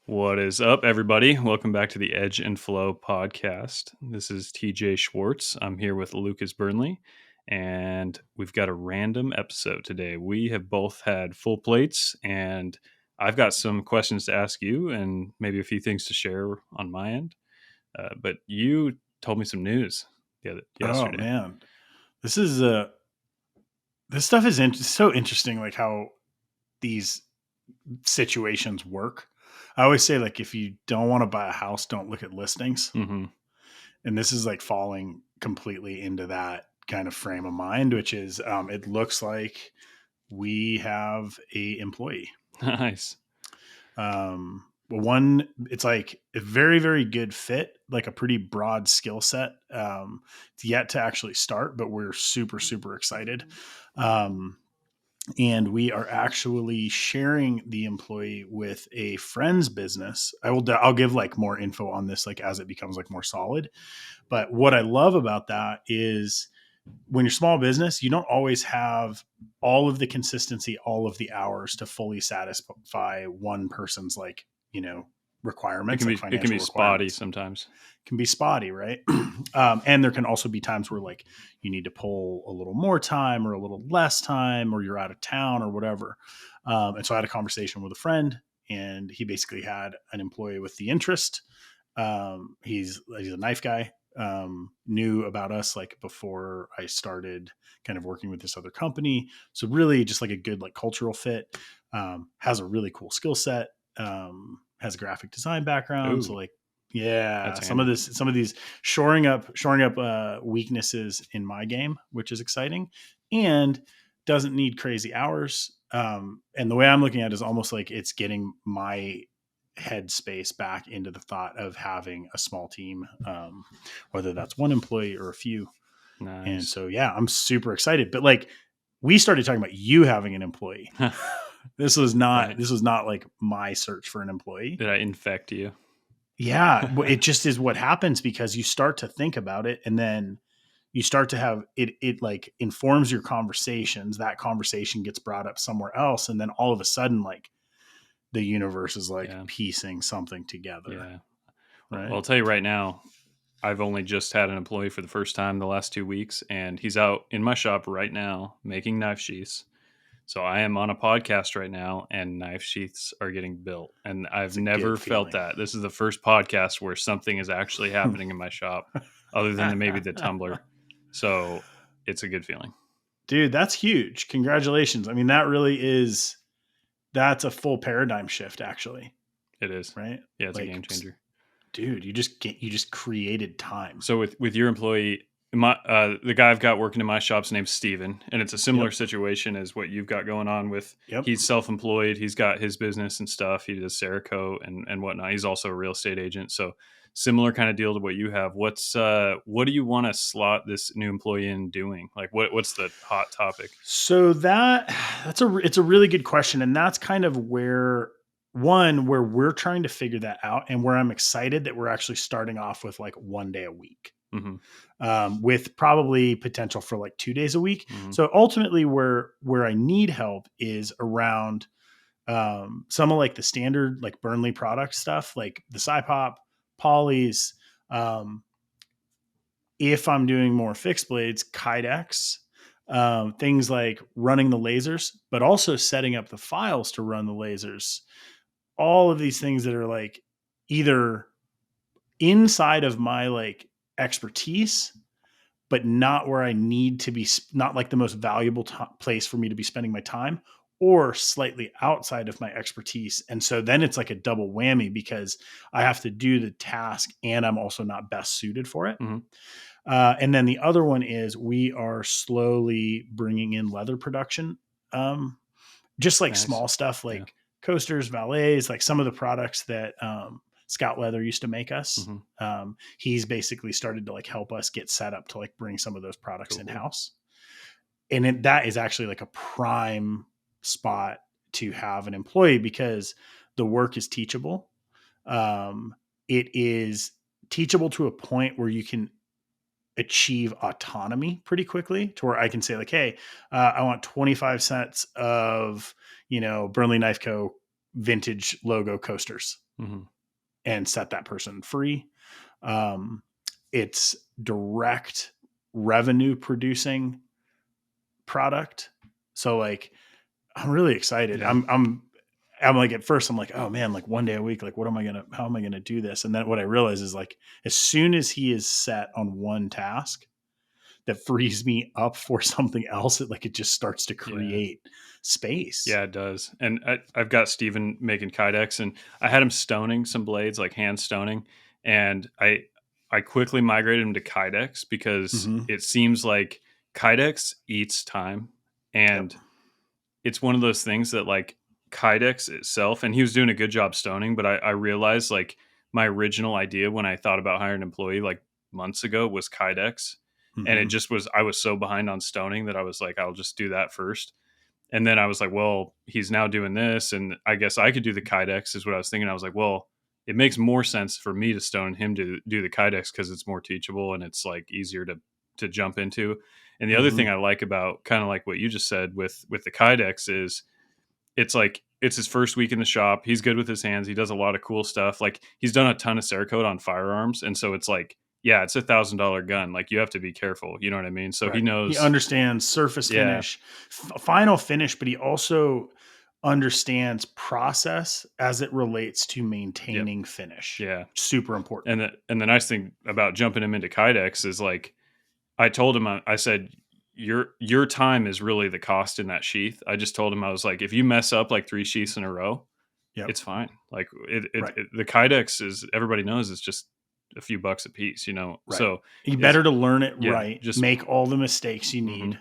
What is up, everybody? Welcome back to the Edge and Flow podcast. This is TJ Schwartz. I'm here with Lucas Burnley, and we've got a random episode today. We have both had full plates, and I've got some questions to ask you and maybe a few things to share on my end. But you told me some news Oh yesterday. man, this is this stuff is so interesting. Like how these situations work. I always say, like, if you don't want to buy a house, don't look at listings. Mm-hmm. And this is like falling completely into that kind of frame of mind, which is it looks like we have a employee. Nice. One, it's like a very, very good fit, like a pretty broad skill set. It's yet to actually start, but we're super, super excited. And we are actually sharing the employee with a friend's business. I'll give like more info on this, like as it becomes like more solid. But what I love about that is when you're small business, you don't always have all of the consistency, all of the hours to fully satisfy one person's requirements, like It can financial be spotty requirements. sometimes. Can be spotty, right? And there can also be times where like you need to pull a little more time or a little less time, or you're out of town or whatever. And so I had a conversation with a friend, and he basically had an employee with the interest. He's a knife guy. Knew about us like before I started kind of working with this other company. So really just like a good like cultural fit. Has a really cool skill set. Has a graphic design background. So Ooh, like, yeah, that's handy. some of these shoring up weaknesses in my game, which is exciting, and doesn't need crazy hours. And the way I'm looking at it is almost like it's getting my headspace back into the thought of having a small team, whether that's one employee or a few. And Nice. so, yeah, I'm super excited. But like, we started talking about you having an employee. Right. This was not like my search for an employee. Did I infect you? Yeah, it just is what happens because you start to think about it, and then you start to have it like informs your conversations. That conversation gets brought up somewhere else, and then all of a sudden, like, the universe is like Yeah. piecing something together, Yeah. Well, right? I'll tell you right now, I've only just had an employee for the first time the last 2 weeks, and he's out in my shop right now making knife sheaths. So I am on a podcast right now, and knife sheaths are getting built. And I've It's a never good felt feeling. that. This is the first podcast where something is actually happening in my shop, other than maybe the tumbler. So it's a good feeling. Dude, that's huge. Congratulations. I mean, that's a full paradigm shift actually, It is. right? Yeah, it's a Like, game changer. dude, you just created time. So with your employee, the guy I've got working in my shop's name's Steven, and it's a similar Yep. situation as what you've got going on with. Yep. He's self-employed. He's got his business and stuff. He does Cerakote and whatnot. He's also a real estate agent. So similar kind of deal to what you have. What do you want to slot this new employee in doing? Like what's the hot topic? So it's a really good question, and that's kind of where we're trying to figure that out, and where I'm excited that we're actually starting off with like 1 day a week, Hmm. with probably potential for like 2 days a week. Hmm. So ultimately, where I need help is around some of like the standard like Burnley product stuff, like the SciPop, polys. Um, if I'm doing more fixed blades, Kydex, things like running the lasers, but also setting up the files to run the lasers. All of these things that are like either inside of my like expertise, but not where I need to be, not like the most valuable place for me to be spending my time, or slightly outside of my expertise. And so then it's like a double whammy because I have to do the task and I'm also not best suited for it. Hmm. And then the other one is we are slowly bringing in leather production, um, just like Nice. small stuff Yeah. like coasters, valets, like some of the products that Scout Leather used to make us. Hmm. He's basically started to like help us get set up to like bring some of those products in Cool. house. And that is actually like a prime spot to have an employee because the work is teachable. It is teachable to a point where you can achieve autonomy pretty quickly to where I can say like, hey, I want 25 sets of, Burnley Knife Co. vintage logo coasters. Mhm. and set that person free. Um, it's direct revenue producing product. So like, I'm really excited. Yeah. I'm like, at first I'm like, oh man, like one day a week, like how am I going to do this? And then what I realize is like, as soon as he is set on one task that frees me up for something else, it just starts to Yeah. create space. Yeah, it does. And I've got Steven making kydex, and I had him stoning some blades, like hand stoning, and I quickly migrated him to kydex because Mm-hmm. it seems like kydex eats time, Yep. and it's one of those things that like kydex itself, and he was doing a good job stoning, but I realized like my original idea when I thought about hiring an employee like months ago was kydex, and it Mm-hmm. just was, I was so behind on stoning that I was like, I'll just do that first. And then I was like, well, he's now doing this, and I guess I could do the kydex, is what I was thinking. I was like, well, it makes more sense for me to stone him to do the kydex because it's more teachable and it's like easier to jump into. And the other Mm-hmm. thing I like about kind of like what you just said with the kydex is it's like it's his first week in the shop. He's good with his hands. He does a lot of cool stuff. Like he's done a ton of Cerakote on firearms, and so it's like, yeah, it's $1,000 gun. Like you have to be careful. You know what I mean? So he Right. He knows. understands surface Yeah. finish, final finish, but he also understands process as it relates to Yep. maintaining finish. Yeah. Super important. And the nice thing about jumping him into kydex is like I told him, I said, your time is really the cost in that sheath. I just told him, I was like, if you mess up like 3 sheaths in a row, Yep. it's fine. Like Right. the kydex is, everybody knows, it's just a few bucks a piece, you know. Right. So You it's, better to learn it yeah, right, just make all the mistakes you hmm need.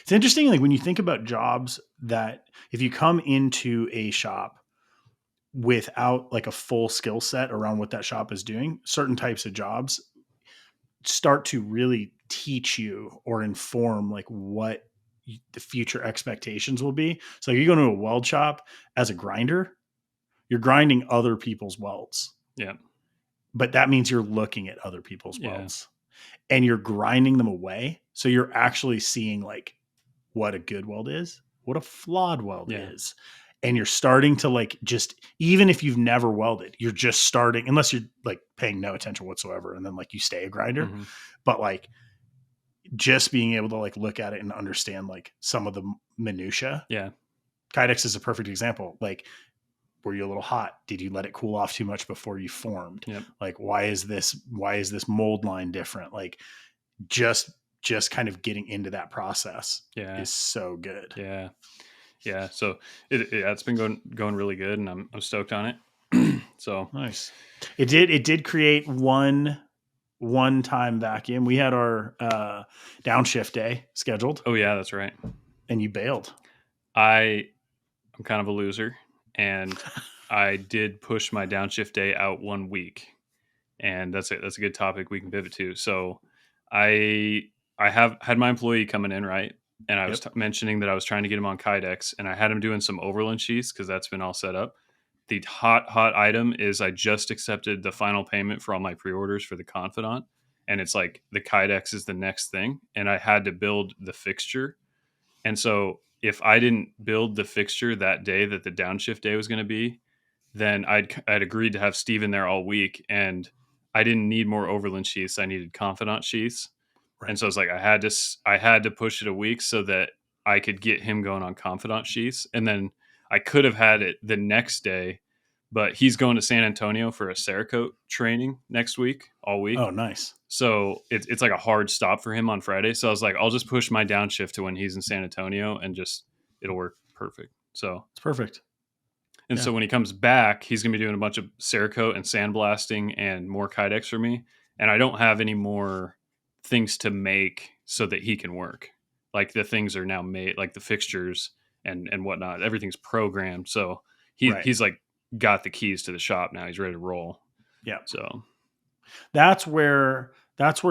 It's interesting, like when you think about jobs that if you come into a shop without like a full skill set around what that shop is doing, certain types of jobs start to really teach you or inform like what the future expectations will be. So you go to a weld shop as a grinder, you're grinding other people's welds, yeah, but that means you're looking at other people's yeah, welds and you're grinding them away. So you're actually seeing like what a good weld is, what a flawed weld yeah, is. And you're starting to like, just even if you've never welded, you're just starting, unless you're like paying no attention whatsoever. And then like you stay a grinder, hmm but like just being able to like look at it and understand like some of the minutia. yeah, Kydex is a perfect example. Like, were you a little hot? Did you let it cool off too much before you formed? yep, Like, why is this mold line different? Like, just kind of getting into that process yeah, is so good. yeah, yeah. So it's been going really good, and I'm stoked on it. So Nice. It did create one time vacuum. We had our downshift day scheduled oh yeah, that's right. and you bailed. I I'm kind of a loser, and I did push my downshift day out 1 week, and that's a good topic we can pivot to. So, I I have had my employee coming in, right, and I was Yep. mentioning that I was trying to get him on kydex, and I had him doing some overland sheaths because that's been all set up. The hot item is I just accepted the final payment for all my pre-orders for the Confidant, and it's like the kydex is the next thing, and I had to build the fixture, and so if I didn't build the fixture that day that the downshift day was going to be, then I'd agreed to have Steven there all week, and I didn't need more overland sheaths. I needed confidant sheaths, and Right. so it's like I had to push it a week so that I could get him going on confidant sheaths, and then I could have had it the next day, but he's going to San Antonio for a Cerakote training next week, all Oh, week. nice. So it's like a hard stop for him on Friday. So I was like, I'll just push my downshift to when he's in San Antonio, and just it'll work perfect. So It's perfect. and Yeah. so when he comes back, he's gonna be doing a bunch of Cerakote and sandblasting and more kydex for me. And I don't have any more things to make so that he can work. Like the things are now made, like the fixtures and whatnot. Everything's programmed. So Right. he's like got the keys to the shop now. He's ready to roll. Yeah. So That's where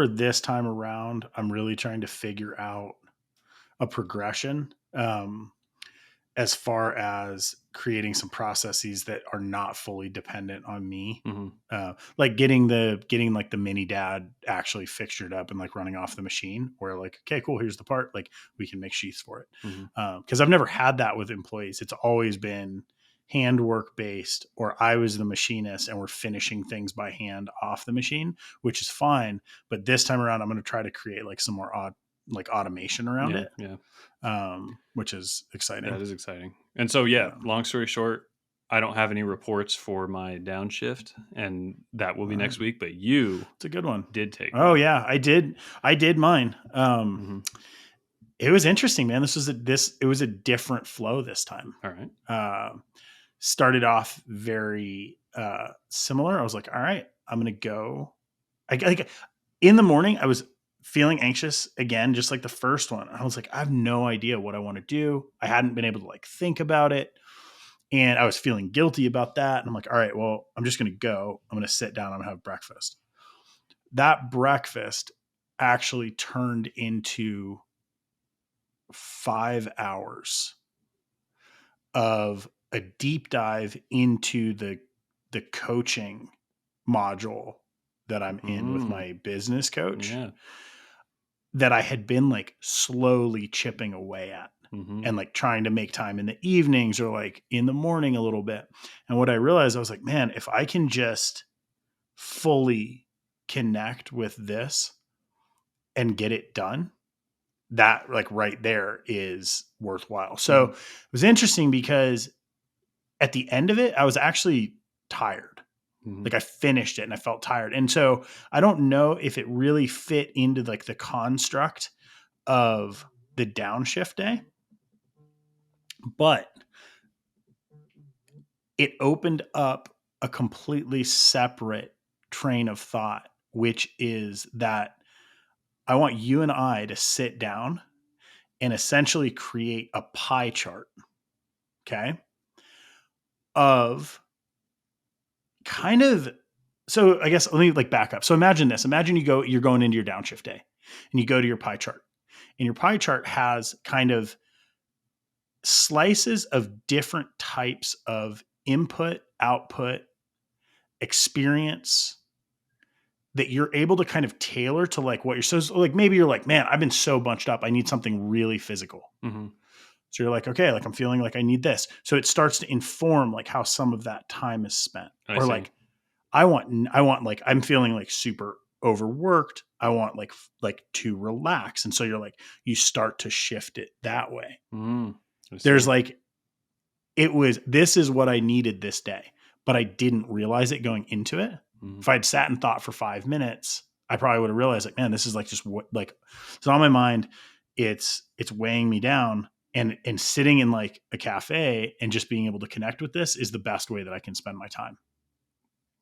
this time around I'm really trying to figure out a progression, as far as creating some processes that are not fully dependent on me. mhm. Like getting like the mini dad actually fixtured up and like running off the machine where like, okay, cool, here's the part, like we can make sheaths for it. Mhm. Because I've never had that with employees. It's always been, handwork based, or I was the machinist and we're finishing things by hand off the machine, which is fine. But this time around, I'm going to try to create like some more automation around Yeah. it, Yeah. which is exciting. That is exciting. And so, yeah, Um, long story short, I don't have any reports for my downshift, and that will be all right. next week. But you It's a good one. did take Oh mine. yeah, I did. I did mine. Mm-hmm. It was interesting, man. It was a different flow this time. All right. Uh, Started off very similar. I was like, all right, I'm gonna go. Like in the morning, I was feeling anxious again, just like the first one. I was like, I have no idea what I want to do. I hadn't been able to like think about it. And I was feeling guilty about that. And I'm like, all right, well, I'm just gonna go. I'm gonna sit down, I'm gonna have breakfast. That breakfast actually turned into 5 hours of a deep dive into the coaching module that I'm in with Mm, my business coach yeah. that I had been like slowly chipping away at Mm-hmm. and like trying to make time in the evenings or like in the morning a little bit. And what I realized, I was like, man, if I can just fully connect with this and get it done, that like right there is worthwhile. So Mm-hmm. it was interesting because at the end of it, I was actually tired. Mm-hmm. Like I finished it and I felt tired. And so I don't know if it really fit into like the construct of the downshift day, but it opened up a completely separate train of thought, which is that I want you and I to sit down and essentially create a pie chart, okay, of kind of, so I guess let me like back up. So imagine this. Imagine you're going into your downshift day and you go to your pie chart. And your pie chart has kind of slices of different types of input, output, experience that you're able to kind of tailor to like what you're so like maybe you're like, man, I've been so bunched up. I need something really physical. Mm-hmm. So you're like, okay, like I'm feeling like I need this. So it starts to inform like how some of that time is spent. I Or see. like I want like I'm feeling like super overworked. I want like to relax. And so you're like you start to shift it that way. Mm, I There's see. like this is what I needed this day, but I didn't realize it going into it. Mm-hmm. If I'd sat and thought for 5 minutes, I probably would have realized like, man, this is like just what like so on my mind, it's weighing me down. And sitting in like a cafe and just being able to connect with this is the best way that I can spend my time.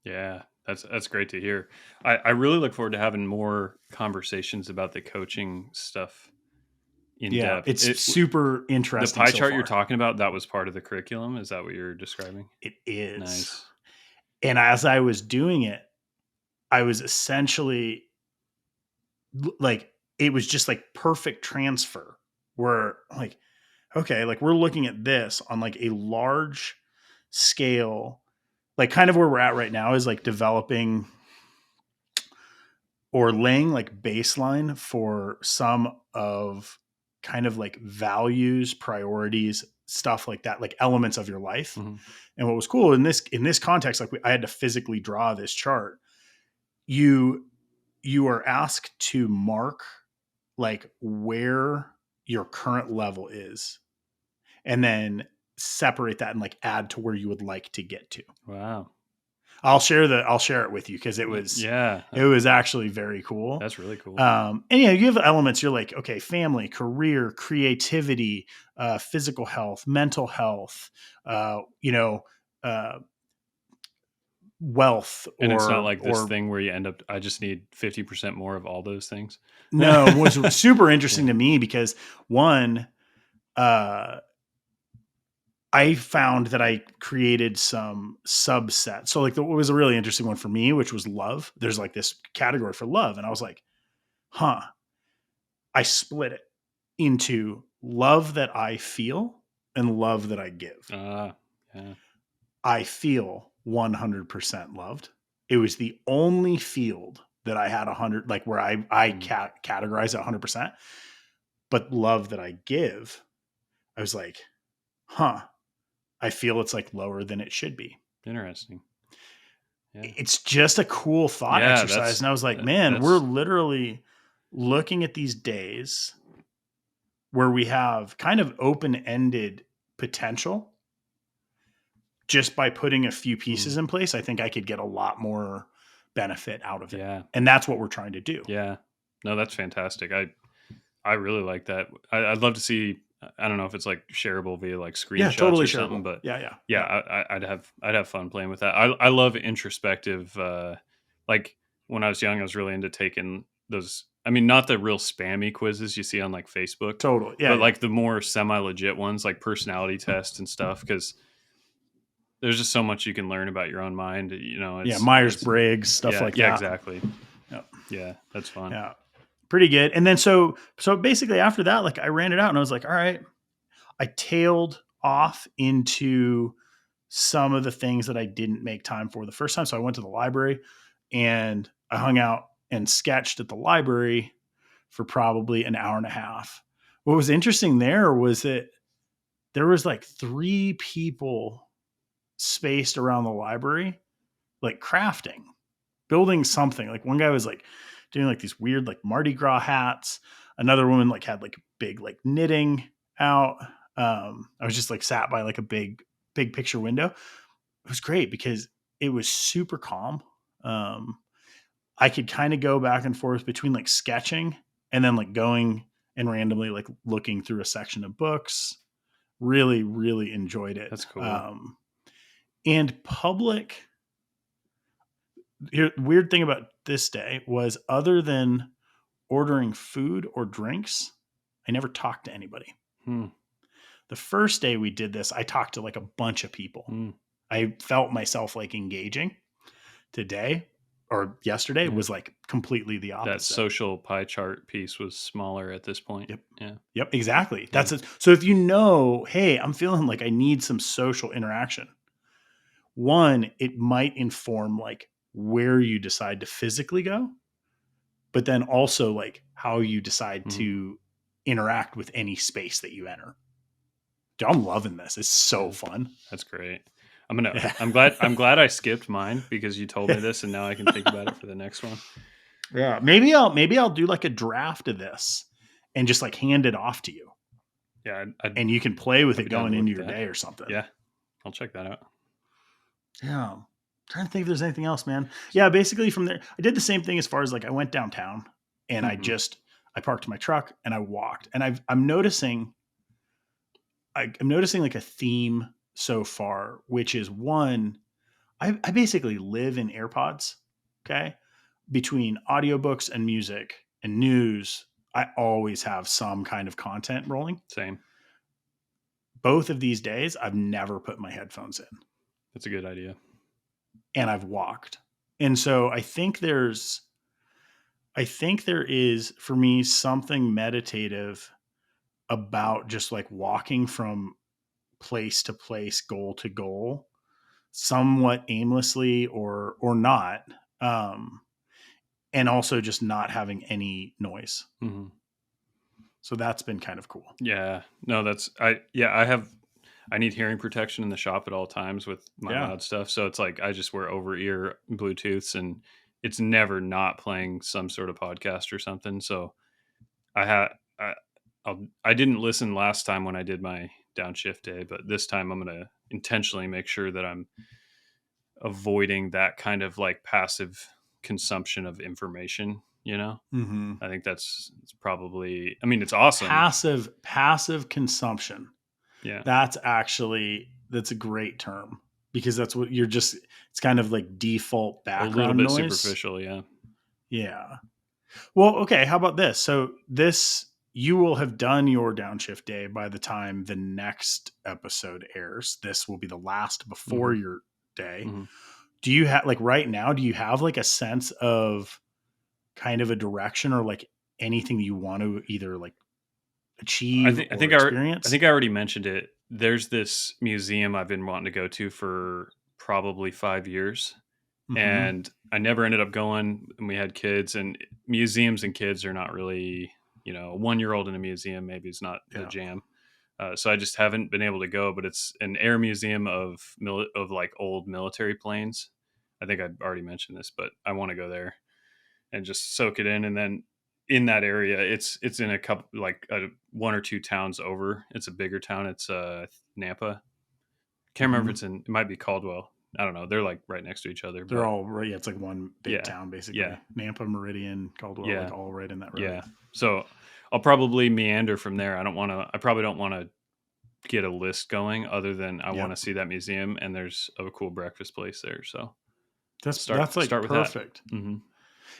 Yeah, that's great to hear. I really look forward to having more conversations about the coaching stuff in Yeah, depth. it's super The interesting pie so chart you're far. talking about, that was part of the curriculum. Is that what you're describing? It is. Nice. And as I was doing it, I was essentially like, it was just like perfect transfer where like, okay, like we're looking at this on like a large scale, like kind of where we're at right now is like developing or laying like baseline for some of kind of like values, priorities, stuff like that, like elements of your life. Mm-hmm. And what was cool in this context, like I had to physically draw this chart. You are asked to mark like where your current level is, and then separate that and like add to where you would like to get to. Wow. I'll share it with you because Yeah, it was actually very cool. that's really cool. And you have elements. You're like, okay, family, career, creativity, physical health, mental health, uh, wealth, And it's not or like this thing where you end up, I just need 50% more of all those things. no. Was super interesting Yeah. to me because one, uh, I found that I created some subsets. So like what was a really interesting one for me, which was love. There's like this category for love, and I was like, huh. I split it into love that I feel and love that I give. Yeah. I feel 100% loved. It was the only field that I had 100, like where I categorize it 100%. But love that I give, I was like, huh, I feel it's like lower than it should be. Interesting. Yeah. It's just a cool thought Yeah, exercise. that's And I was like, man, we're that's literally looking at these days where we have kind of open-ended potential. Just by putting a few pieces in place, I think I could get a lot more benefit out of it. yeah. And that's what we're trying to do. Yeah. No, that's fantastic. I really like that. I'd love to see. I don't know if it's like shareable via like Yeah, screenshots totally or something, shareable. but Yeah. yeah, I'd have fun playing with that. I love introspective. Like when I was young, I was really into taking those. I mean, not the real spammy quizzes you see on like Facebook, Totally. but Yeah. like the more semi legit ones, like personality tests and stuff, because there's just so much you can learn about your own mind. You know, Yeah. it's Myers-Briggs, stuff like yeah, that. exactly. Yep. Yeah, that's fun. Yeah. Pretty good. And then so basically after that, like I ran it out and I was like, all right, I tailed off into some of the things that I didn't make time for the first time. So I went to the library and I hung out and sketched at the library for probably an hour and a half. What was interesting there was that there was like 3 people spaced around the library, like crafting, building something. Like one guy was like doing like these weird like Mardi Gras hats. Another woman like had like big like knitting out. I was just like sat by like a big picture window. It was great because it was super calm. I could kind of go back and forth between like sketching and then like going and randomly like looking through a section of books. Really, really enjoyed it. That's cool. And public, weird thing about this day was other than ordering food or drinks, I never talked to anybody. The first day we did this, I talked to like a bunch of people. I felt myself like engaging. Today or yesterday was like completely the opposite. That social pie chart piece was smaller at this point. Yep. Yeah. Yep. Exactly. That's it. So if you know, hey, I'm feeling like I need some social interaction. One, it might inform like where you decide to physically go, but then also like how you decide to interact with any space that you enter. Dude, I'm loving this. It's so fun. That's great. I'm glad I skipped mine because you told me this and now I can think about it for the next one. Yeah. Maybe I'll do like a draft of this and just like hand it off to you. Yeah. And you can play with I'd it be down going to into look your at that. day or something. Yeah. I'll check that out. Yeah. I'm trying to think if there's anything else, man. Yeah. Basically from there, I did the same thing as far as like I went downtown and I parked my truck and I walked and I'm noticing like a theme so far, which is one, I basically live in AirPods. Okay. Between audiobooks and music and news, I always have some kind of content rolling. Same. Both of these days, I've never put my headphones in. That's a good idea. And I've walked. And so I think there is for me something meditative about just like walking from place to place, goal to goal, somewhat aimlessly or not. And also just not having any noise. So that's been kind of cool. Yeah. No, I need hearing protection in the shop at all times with my loud stuff. So it's like I just wear over ear Bluetooths and it's never not playing some sort of podcast or something. So I didn't listen last time when I did my downshift day, but this time I'm going to intentionally make sure that I'm avoiding that kind of like passive consumption of information, you know? I think it's probably, I mean, it's awesome. Passive consumption. Yeah. That's a great term because that's what it's kind of like default background noise. A little bit superficial. Yeah. Yeah. Well, okay. How about this? So you will have done your downshift day by the time the next episode airs. This will be the last before your day. Do you have like right now, do you have like a sense of kind of a direction or like anything you want to either like achieve I think experience? I think I already mentioned it. There's this museum I've been wanting to go to for probably 5 years. And I never ended up going, and we had kids, and museums and kids are not really, a 1-year-old in a museum maybe is not the jam. So I just haven't been able to go, but it's an air museum of like old military planes. I think I'd already mentioned this, but I want to go there and just soak it in. And then in that area, it's in a couple, like one or two towns over. It's a bigger town. It's Nampa. Can't remember if Mhm. it's in. It might be Caldwell. I don't know. They're like right next to each other, They're but all right. Yeah, it's like one big yeah, town basically. yeah, Nampa, Meridian, Caldwell, yeah, like all right in that road. yeah. So I'll probably meander from there. I don't want to. I probably don't want to get a list going other than I want to Yep. see that museum and there's a cool breakfast place there. So That's like start with that. perfect. Hmm.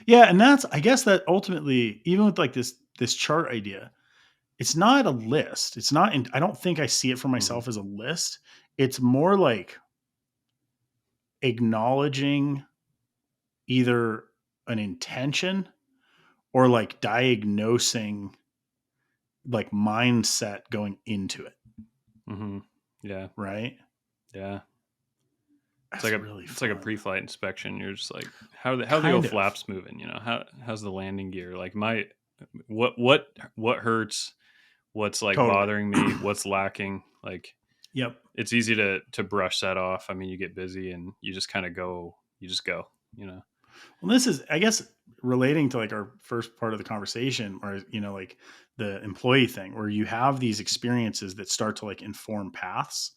Yeah, and that's I guess that ultimately, even with like this chart idea, it's not a list. It's not. I don't think I see it for Hmm. myself as a list. It's more like acknowledging either an intention or like diagnosing like mindset going into it. Hmm. Yeah, Right. yeah. That's really It's like a fun. pre-flight inspection. You're just like how the old Kind of. flaps moving. You know how's the landing gear? Like what what hurts? What's like Totally. bothering me? What's lacking? Like Yep. it's easy to brush that off. I mean, you get busy and you just kind of go. You just go. You know. Well, this is, I guess, relating to like our first part of the conversation, or like the employee thing, where you have these experiences that start to like inform paths.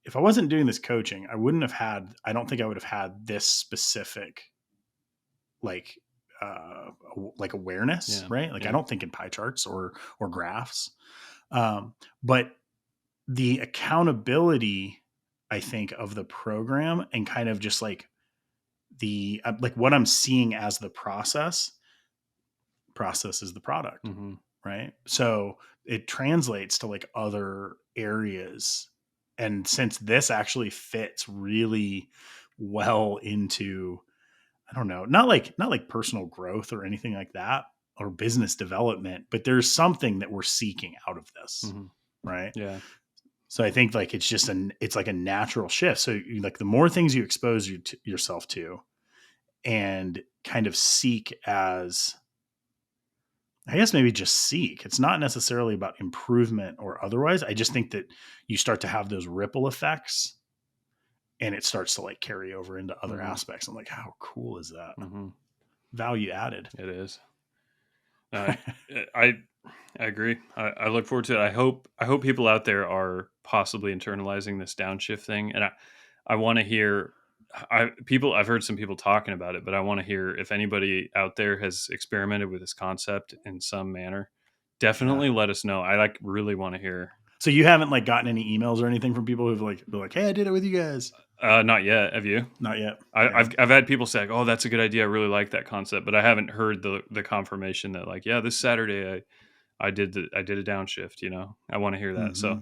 If I wasn't doing this coaching, I wouldn't have had. I don't think I would have had this specific like like awareness, Yeah. right? Like I Yeah. don't think in pie charts or graphs, but the accountability, I think, of the program and kind of just like like what I'm seeing as the process is the product, Hmm. right? So it translates to like other areas. And since this actually fits really well into, I don't know, not like personal growth or anything like that or business development, but there's something that we're seeking out of this, Hmm. right? Yeah. So I think like it's like a natural shift. So like the more things you expose yourself to and kind of seek as, I guess maybe just seek. It's not necessarily about improvement or otherwise. I just think that you start to have those ripple effects and it starts to like carry over into other Hmm. aspects. I'm like, how cool is that? Hmm. Value added. It is. I I I agree. I look forward to it. I hope people out there are possibly internalizing this downshift thing, and I want to hear. I've heard some people talking about it, but I want to hear if anybody out there has experimented with this concept in some manner. Yeah. Definitely let us know. I like really want to hear. So you haven't like gotten any emails or anything from people who've like been like, hey, I did it with you guys. Not yet. Have you? Not yet. Yeah. I've had people say, like, "Oh, that's a good idea. I really like that concept," but I haven't heard the confirmation that, like, yeah, this Saturday I did a downshift. You know, I want to hear that. So Hmm.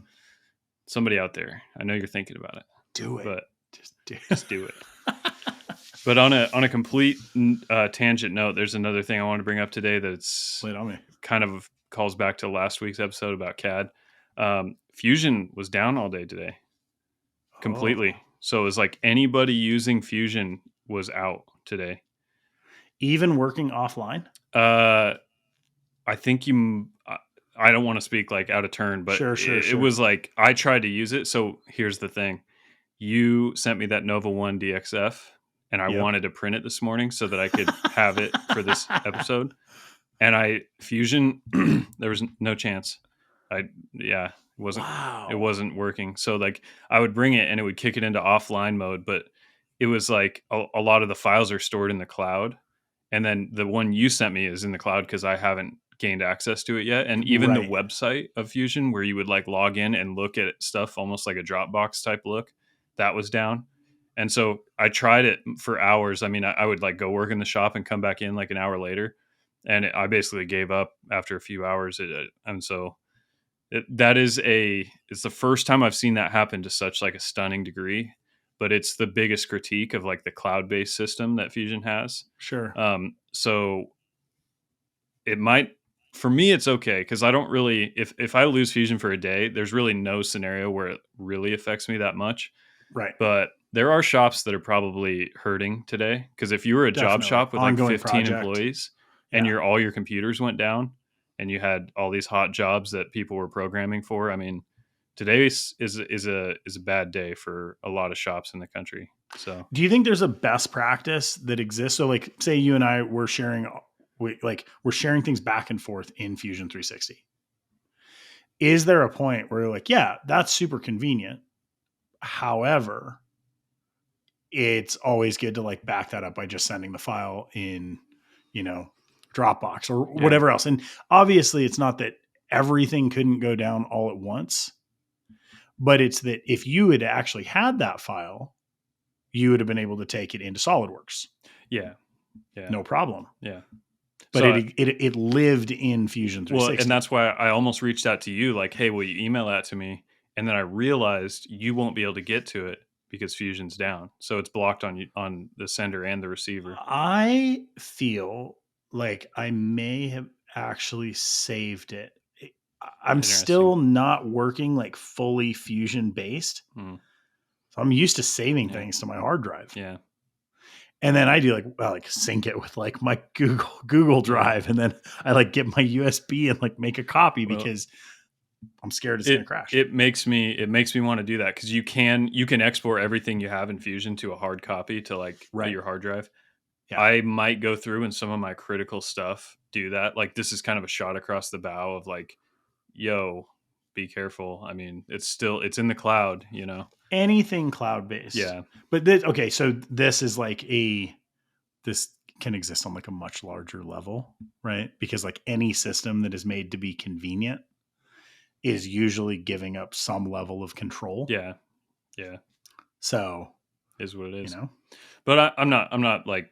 somebody out there, I know you're thinking about it, Do it. but Just do just do it. But on a complete tangent note, there's another thing I want to bring up today that's Lay it on me. kind of calls back to last week's episode about CAD. Fusion was down all day today, Oh, completely. So it was like anybody using Fusion was out today. even working offline. Uh, I think I don't want to speak like out of turn, but Sure, sure, it sure. was like I tried to use it. So here's the thing: you sent me that Nova One DXF, and I Yep. wanted to print it this morning so that I could have it for this episode. And I Fusion, there was no chance. I yeah, it Wow. wasn't working. So like I would bring it and it would kick it into offline mode, but it was like a lot of the files are stored in the cloud, and then the one you sent me is in the cloud because I haven't gained access to it yet. And even the Right. website of Fusion, where you would like log in and look at stuff, almost like a Dropbox type look, that was down. And so I tried it for hours. I mean, I would like go work in the shop and come back in like an hour later, and I basically gave up after a few hours. And so that is it's the first time I've seen that happen to such like a stunning degree, but it's the biggest critique of like the cloud-based system that Fusion has. Sure. So it might, for me, it's okay because I don't really, if I lose Fusion for a day, there's really no scenario where it really affects me that much. Right. But there are shops that are probably hurting today because if you were a job Definitely. shop with like Ongoing 15 project. employees and Yeah. all your computers went down and you had all these hot jobs that people were programming for. I mean, today is a bad day for a lot of shops in the country. So Do you think there's a best practice that exists? So like say you and I were sharing we're sharing things back and forth in Fusion 360. Is there a point where you're like, yeah, that's super convenient. However, it's always good to like back that up by just sending the file in, you know, Dropbox or whatever else. And obviously it's not that everything couldn't go down all at once, but it's that if you had actually had that file, you would have been able to take it into SolidWorks. yeah, No problem. yeah. But So it lived in Fusion 360. well, and that's why I almost reached out to you, like, hey, will you email that to me? And then I realized you won't be able to get to it because Fusion's down, so it's blocked on the sender and the receiver. I feel like I may have actually saved it. I'm still not working like fully Fusion based. Mm. So I'm used to saving things to my hard drive. Yeah. And then I do like sync it with like my Google Drive, and then I like get my USB and like make a copy because I'm scared it's gonna crash. It makes me want to do that because you can export everything you have in Fusion to a hard copy to like your hard drive. Yeah. I might go through and some of my critical stuff do that. Like this is kind of a shot across the bow of like, yo, be careful. I mean, it's in the cloud, you know. Anything cloud based. Yeah. But so this is like this can exist on like a much larger level, right? Because like any system that is made to be convenient is usually giving up some level of control. Yeah. Yeah. So is what it is. You know? But I'm not like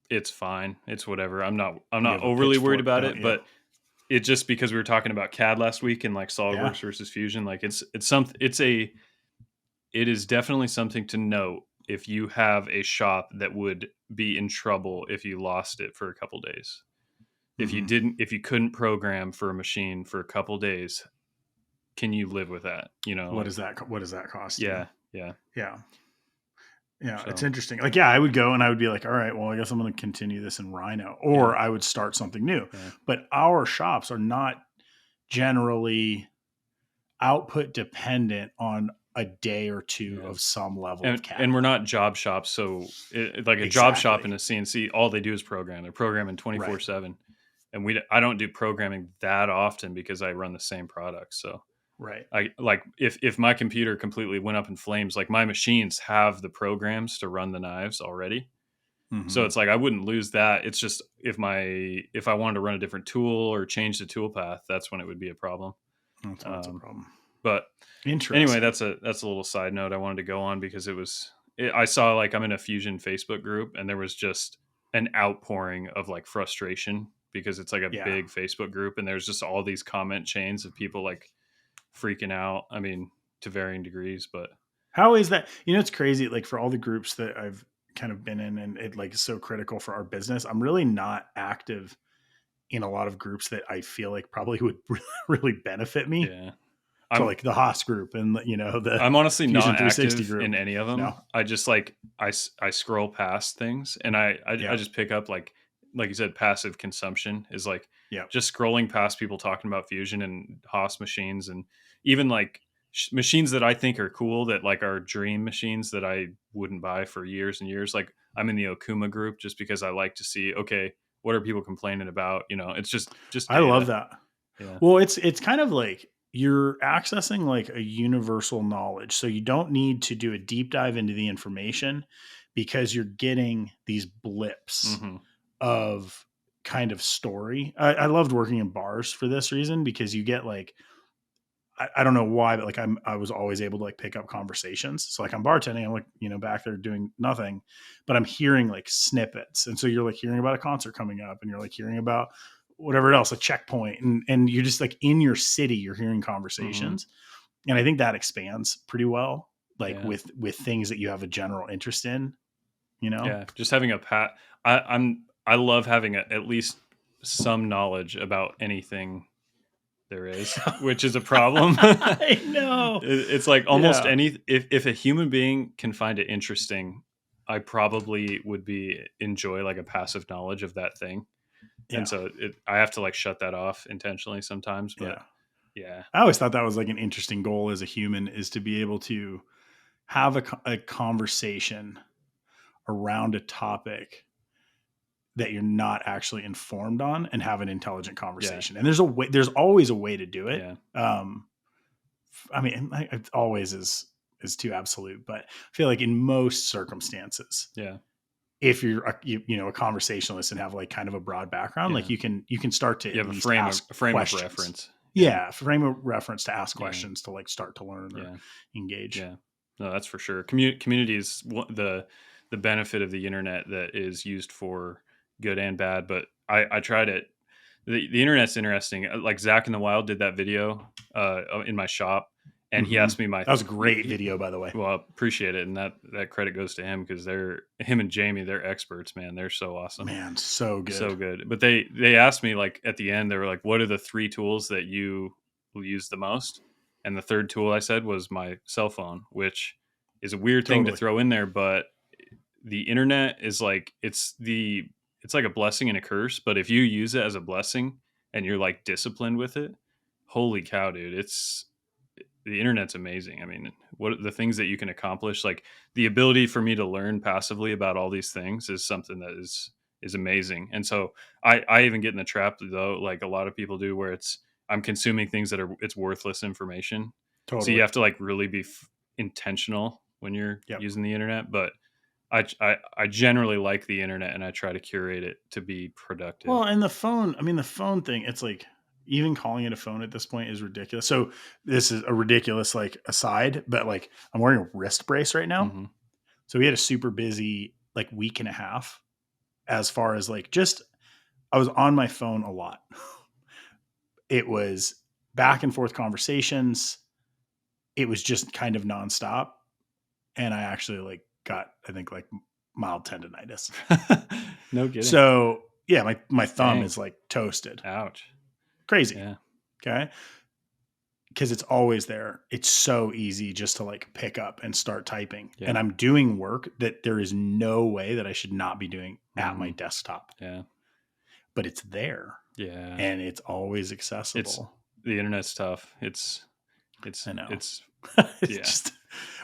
it's fine. It's whatever. I'm not overly worried about it, but it just because we were talking about CAD last week and like SolidWorks versus Fusion, like it is definitely something to note if you have a shop that would be in trouble if you lost it for a couple days. If you couldn't program for a machine for a couple days, can you live with that? You know, what does that cost? Yeah. So. It's interesting. Like, I would go and I would be like, all right, well, I guess I'm going to continue this in Rhino, or I would start something new. Yeah. But our shops are not generally output dependent on a day or two of some level of CAD. And we're not job shops. So like a job shop in a CNC, all they do is program. They're programming 24/7. And I don't do programming that often because I run the same product. So I like if my computer completely went up in flames, like my machines have the programs to run the knives already. So it's like I wouldn't lose that. It's just if I wanted to run a different tool or change the tool path, that's when it would be a problem. That's a problem. But anyway, that's a little side note I wanted to go on because I saw like I'm in a Fusion Facebook group and there was just an outpouring of like frustration because it's like a big Facebook group and there's just all these comment chains of people like freaking out. I mean, to varying degrees, but how is that? You know, it's crazy. Like for all the groups that I've kind of been in and it like is so critical for our business, I'm really not active in a lot of groups that I feel like probably would really benefit me. Yeah. So like the Haas group and I'm honestly Fusion not active group. In any of them. No. I just like I scroll past things and I just pick up like you said, passive consumption is like just scrolling past people talking about Fusion and Haas machines and even like machines that I think are cool that like are dream machines that I wouldn't buy for years and years. Like I'm in the Okuma group just because I like to see, okay, what are people complaining about? You know, it's just data. I love that. Yeah. Well, it's kind of like you're accessing like a universal knowledge. So you don't need to do a deep dive into the information because you're getting these blips of kind of story. I loved working in bars for this reason because you get like, I don't know why, but like I was always able to like pick up conversations. So like I'm bartending, I'm like, back there doing nothing, but I'm hearing like snippets. And so you're like hearing about a concert coming up and you're like hearing about whatever else, a checkpoint. And you're just like in your city, you're hearing conversations. And I think that expands pretty well, like with things that you have a general interest in, Yeah. Just having I love having at least some knowledge about anything there is, which is a problem. I know. It's like almost if a human being can find it interesting, I probably would enjoy like a passive knowledge of that thing. And Yeah. so I have to like shut that off intentionally sometimes, but Yeah. yeah. I always thought that was like an interesting goal as a human, is to be able to have a conversation around a topic that you're not actually informed on and have an intelligent Yeah. conversation. And there's always a way to do it. Yeah. I mean, it always is too absolute, but I feel like in most circumstances, Yeah. if you're a conversationalist and have like kind of a broad background, like Yeah. you can start to You at have least ask a frame of questions. reference. Yeah, frame of reference to ask Yeah. questions, to like start to learn or Yeah. engage. Yeah. No, that's for sure. Community is the benefit of the internet that is used for good and bad. But I tried it. The internet's interesting. Like Zach in the Wild did that video in my shop, and he Hmm. asked me That was a great video, by the way. well, I appreciate it, and that credit goes to him because him and Jamie, they're experts, man. They're so awesome, Man, so so good. good. But they asked me like at the end, they were like, "What are the 3 tools that you will use the most?" And the third tool I said was my cell phone, which is a weird thing to Totally. throw in there, but the internet is like it's like a blessing and a curse. But if you use it as a blessing and you're like disciplined with it, holy cow, dude! It's the internet's amazing. I mean, what the things that you can accomplish, like the ability for me to learn passively about all these things is something that is amazing. And so I even get in the trap though, like a lot of people do, where I'm consuming things that it's worthless information. So you Totally. have to like really be intentional when you're Yep. using the internet. But I generally like the internet and I try to curate it to be productive. Well, and the phone, I mean, the phone thing, it's like even calling it a phone at this point is ridiculous. So this is a ridiculous like aside, but like I'm wearing a wrist brace right now. Hmm. So we had a super busy like week and a half, as far as like just I was on my phone a lot. It was back and forth conversations. It was just kind of nonstop. And I actually like got, I think, like mild tendonitis. No kidding. So yeah, my thumb Dang. is like toasted. Ouch. Crazy. Yeah. Okay. Because it's always there. It's so easy just to like pick up and start typing. Yeah. And I'm doing work that there is no way that I should not be doing at my Mhm. desktop, Yeah. but it's there Yeah. and it's always It's accessible. the internet's tough. I know. It's It's yeah. just,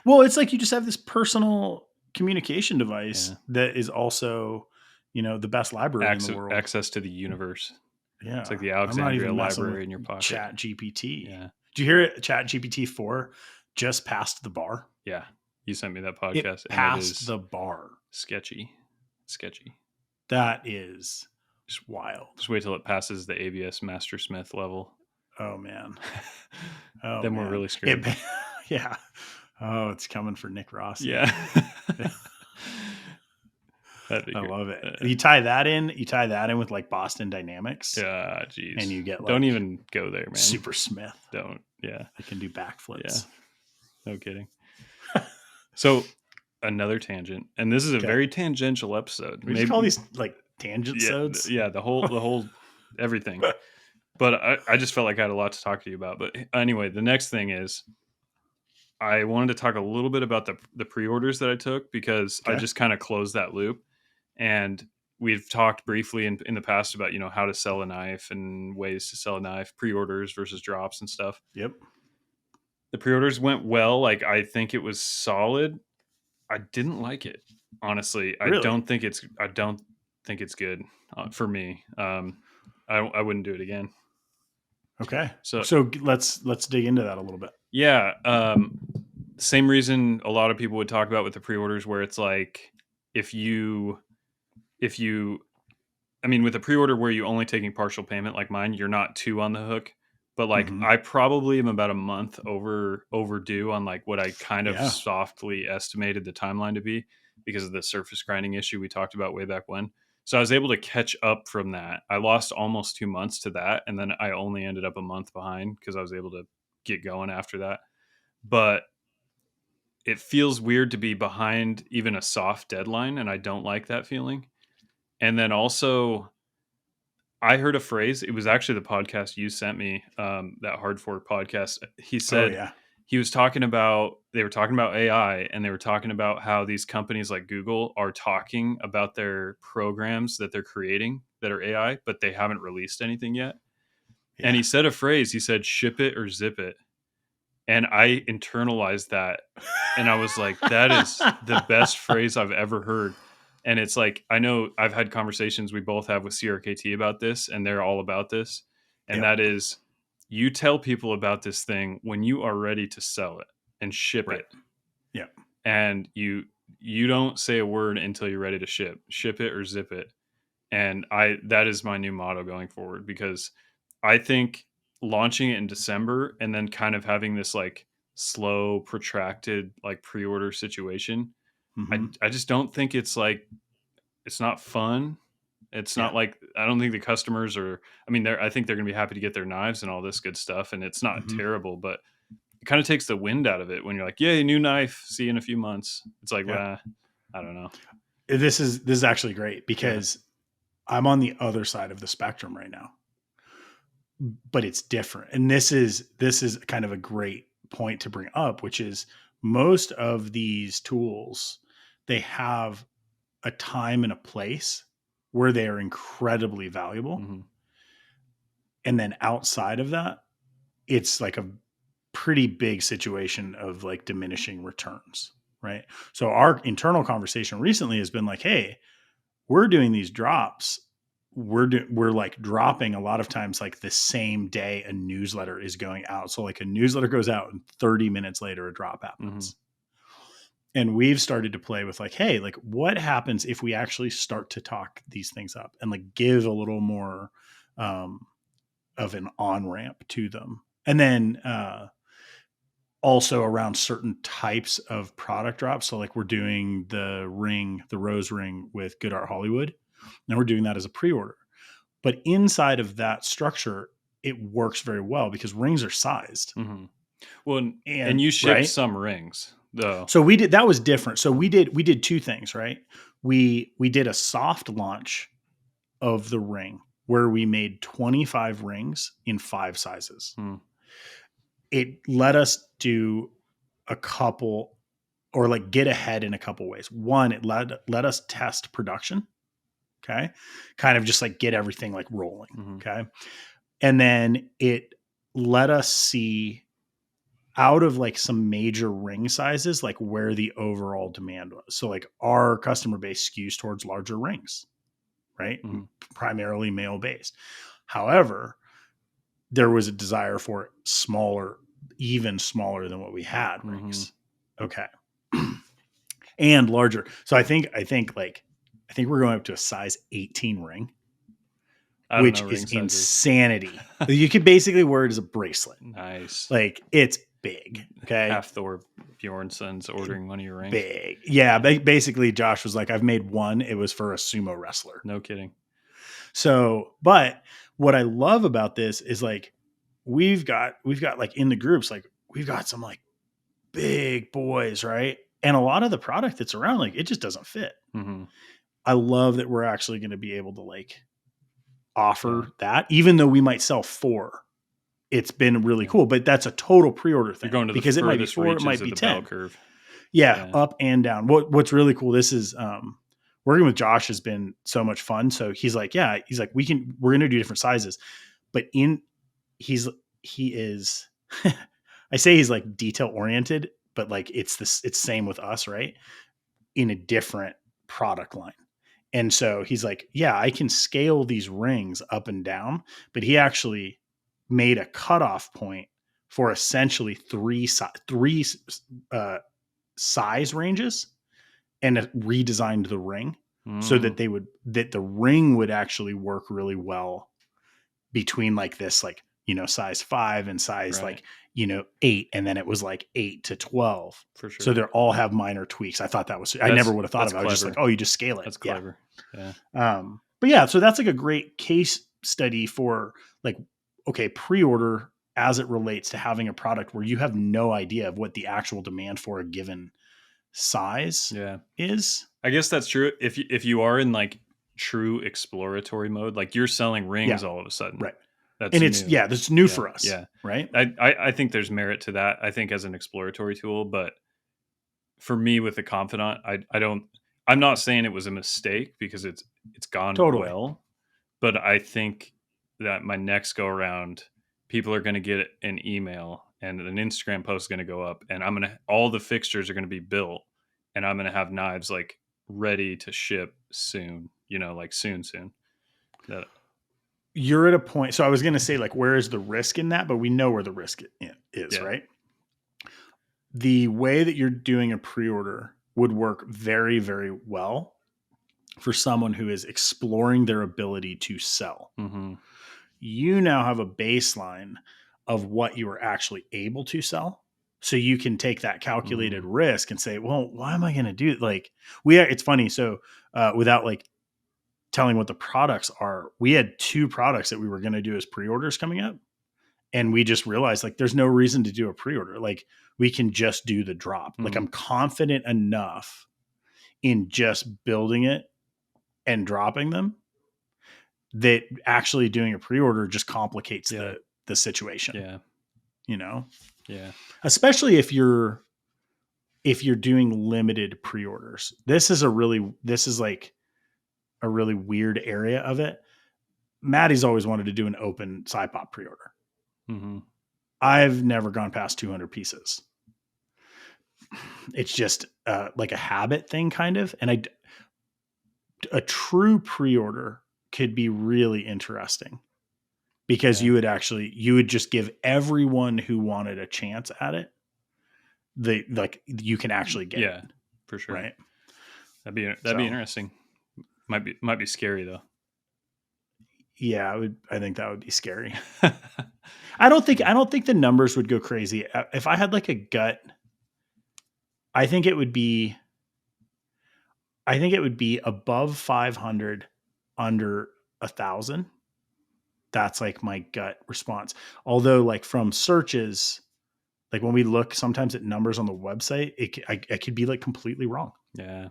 well, it's like you just have this personal communication device Yeah. that is also, the best library in the world. Access to the universe. It's like Yeah. the I'm not Alexandria even messing with library in your pocket. Chat GPT. Yeah. Did you hear it? Chat GPT 4 just passed the bar. Yeah. You sent me that It podcast and it passed is the bar. sketchy. Sketchy. That is just wild. Just wait till it passes the ABS Master Smith level. Oh man. Oh Then man. we're really screwed. Yeah. Oh, it's coming for Nick Rossi. Yeah. I love it. You tie that in with like Boston Dynamics. Yeah, geez. And you get like don't even go there, man. Super Smith. Don't. Yeah. They can do backflips. Yeah. No kidding. So another tangent, and this is a very tangential episode. We just call these like tangent sodes. Yeah, the whole everything. But I just felt like I had a lot to talk to you about. But anyway, the next thing is I wanted to talk a little bit about the pre-orders that I took because I just kind of closed that loop. And we've talked briefly in the past about, how to sell a knife and ways to sell a knife, pre-orders versus drops and stuff. Yep. The pre-orders went well. Like, I think it was solid. I didn't like it, honestly. Really? I don't think it's good for me. I wouldn't do it again. Okay. So let's dig into that a little bit. Yeah. Same reason a lot of people would talk about with the pre-orders, where it's like, if you, I mean, with a pre-order where you're only taking partial payment like mine, you're not too on the hook. But like, I probably am about a month overdue on like what I kind of softly estimated the timeline to be because of the surface grinding issue we talked about way back when. So I was able to catch up from that. I lost almost 2 months to that. And then I only ended up a month behind because I was able to get going after that. But it feels weird to be behind even a soft deadline. And I don't like that feeling. And then also, I heard a phrase. It was actually the podcast you sent me, that Hard Fork podcast. He said, he was talking about, they were talking about AI, and they were talking about how these companies like Google are talking about their programs that they're creating that are AI, but they haven't released anything yet. And Yeah. he said a phrase, he said, ship it or zip it. And I internalized that. And I was like, that is the best phrase I've ever heard. And it's like, I know I've had conversations we both have with CRKT about this, and they're all about this. And Yep. that is, you tell people about this thing when you are ready to sell it and ship Right. it. Yep. And you don't say a word until you're ready to ship it or zip it. And that is my new motto going forward, because I think launching it in December and then kind of having this like slow, protracted like pre-order situation, Mm-hmm. I just don't think it's like, it's not fun. It's Yeah. not like, I don't think the customers are, I mean, I think they're going to be happy to get their knives and all this good stuff, and it's not Mm-hmm. terrible, but it kind of takes the wind out of it when you're like, yay, new knife, see you in a few months. It's like, Yeah. well, I don't know. This is actually great Yeah. because I'm on the other side of the spectrum right now, but it's different. And this is kind of a great point to bring up, which is most of these tools, they have a time and a place where they are incredibly valuable. Hmm. And then outside of that, it's like a pretty big situation of like diminishing returns, right? So our internal conversation recently has been like, hey, we're doing these drops. We're like dropping a lot of times like the same day a newsletter is going out. So like a newsletter goes out and 30 minutes later a drop Hmm. happens. And we've started to play with like, hey, like what happens if we actually start to talk these things up and like give a little more um, of an on ramp to them. And then also around certain types of product drops. So like we're doing the ring, the rose ring with Good Art Hollywood, and we're doing that as a pre-order. But inside of that structure, it works very well because rings are sized. Hmm. Well, and And you shipped right. some rings though. So we did that was different. So we did two things, right? We did a soft launch of the ring where we made 25 rings in 5 sizes. Hmm. It let us do a couple or like get ahead in a couple ways. One, it let us test production. Okay. Kind of just like get everything like rolling. Hmm. Okay. And then it let us see out of like some major ring sizes, like where the overall demand was. So like our customer base skews towards larger rings, right? Hmm. Primarily male based. However, there was a desire for smaller, even smaller than what we had Hmm. rings. Okay. And larger. So I think we're going up to a size 18 ring, I don't know which is ring sizes. insanity. You could basically wear it as a bracelet. Nice. Like it's big. Okay. Half Thor Bjornson's ordering one of your rings. Big. Yeah. Basically, Josh was like, I've made one. It was for a sumo wrestler. No kidding. So, but what I love about this is like, we've got like in the groups, like we've got some like big boys, right? And a lot of the product that's around, like it just doesn't fit. Hmm. I love that we're actually going to be able to like offer Yeah. that, even though we might sell 4. It's been really Yeah. cool, but that's a total pre-order You're thing going to the because it might be furthest 4, it reaches might of be the bell 10. curve. Yeah, Yeah. up and down. What's really cool, this is working with Josh has been so much fun. So he's like, yeah, he's like, we're going to do different sizes, but he is I say he's like detail oriented, but like it's same with us, right? In a different product line. And so he's like, yeah, I can scale these rings up and down, but he actually made a cutoff point for essentially three uh, size ranges and redesigned the ring so Mm, that the ring would actually work really well between like this, like, size 5 and size right. like, 8. And then it was like 8 to 12. For So sure. they all have minor tweaks. I never would have thought That's of it. I was just like, clever. oh, you just scale it. That's Yeah. clever. Yeah. But yeah, so that's like a great case study for like, okay, pre-order as it relates to having a product where you have no idea of what the actual demand for a given size Yeah. is. I guess that's true. If you are in like true exploratory mode, like you're selling Yeah. rings all of a sudden, Right. That's And it's, new. yeah, that's new Yeah, for us. yeah. Right. I think there's merit to that. I think as an exploratory tool, but for me with the confidant, I don't. I'm not saying it was a mistake because it's gone Totally. well, but I think that my next go around, people are going to get an email and an Instagram post is going to go up, and all the fixtures are going to be built, and I'm going to have knives like ready to ship soon. Like soon. That You're at a point. So I was going to say, like, where is the risk in that? But we know where the risk is, yeah. right? The way that you're doing a pre-order would work very, very well for someone who is exploring their ability to sell. Hmm. You now have a baseline of what you are actually able to sell. So you can take that calculated Hmm. risk and say, well, why am I going to do it? Like it's funny. So without like telling what the products are, we had 2 products that we were going to do as pre-orders coming up. And we just realized like, there's no reason to do a pre-order. Like we can just do the drop. Like Hmm. I'm confident enough in just building it and dropping them that actually doing a pre-order just complicates Yeah. the situation, Yeah. you know, Yeah. especially if you're doing limited pre-orders. This is like a really weird area of it. Maddie's always wanted to do an open SciPop pre-order. Hmm. I've never gone past 200 pieces. It's just like a habit thing kind of. And a true pre-order could be really interesting because Yeah. you would just give everyone who wanted a chance at it you can actually get it, Yeah. For sure. right? That'd be So interesting. Might be scary though. yeah, I think that would be scary. I don't think the numbers would go crazy. If I had like a gut, I think it would be above 500, under 1,000. That's like my gut response. Although like from searches, like when we look sometimes at numbers on the website, I could be like completely wrong. Yeah.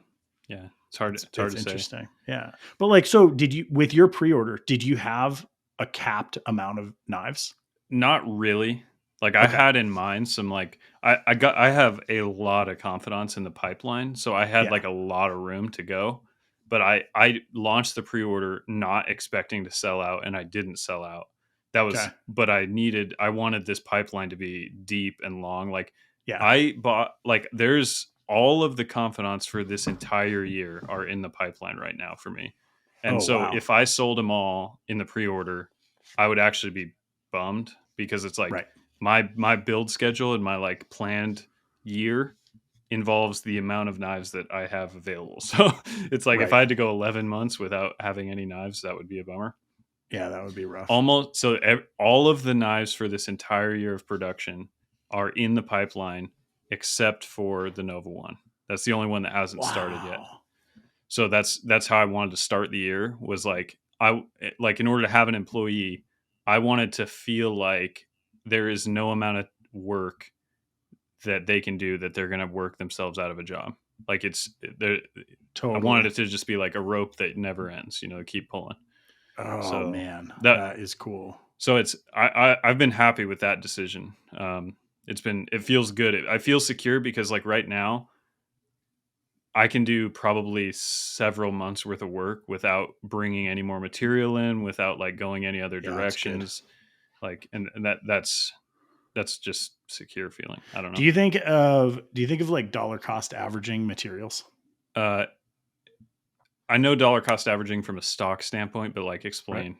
Yeah. It's hard It's to say. interesting. Yeah. But like, so with your pre-order, did you have a capped amount of knives? Not really. Like I Okay. had in mind some like I have a lot of confidence in the pipeline, so I had Yeah. like a lot of room to go. But I launched the pre-order not expecting to sell out, and I didn't sell out. Okay. But I wanted this pipeline to be deep and long. Like Yeah. I bought like there's all of the confidants for this entire year are in the pipeline right now for me. And Oh, so wow. if I sold them all in the pre-order, I would actually be bummed because it's like Right. my build schedule and my like planned year involves the amount of knives that I have available. So it's like if Right. I had to go 11 months without having any knives, that would be a bummer. Yeah, that would be rough. Almost so all of the knives for this entire year of production are in the pipeline except for the Nova one. That's the only one that hasn't started yet. Wow. So that's how I wanted to start the year was like like in order to have an employee, I wanted to feel like there is no amount of work that they can do that they're going to work themselves out of a job. Like I wanted Totally. it to just be like a rope that never ends, keep pulling. Oh So man, that that is cool. so it's I've been happy with that decision. It feels good. I feel secure because like right now I can do probably several months worth of work without bringing any more material in, without like going any other Yeah, that's good. directions. Like, and that's just secure feeling. I don't know. Do you think of like dollar cost averaging materials? Uh, I know dollar cost averaging from a stock standpoint, but like Right. explain.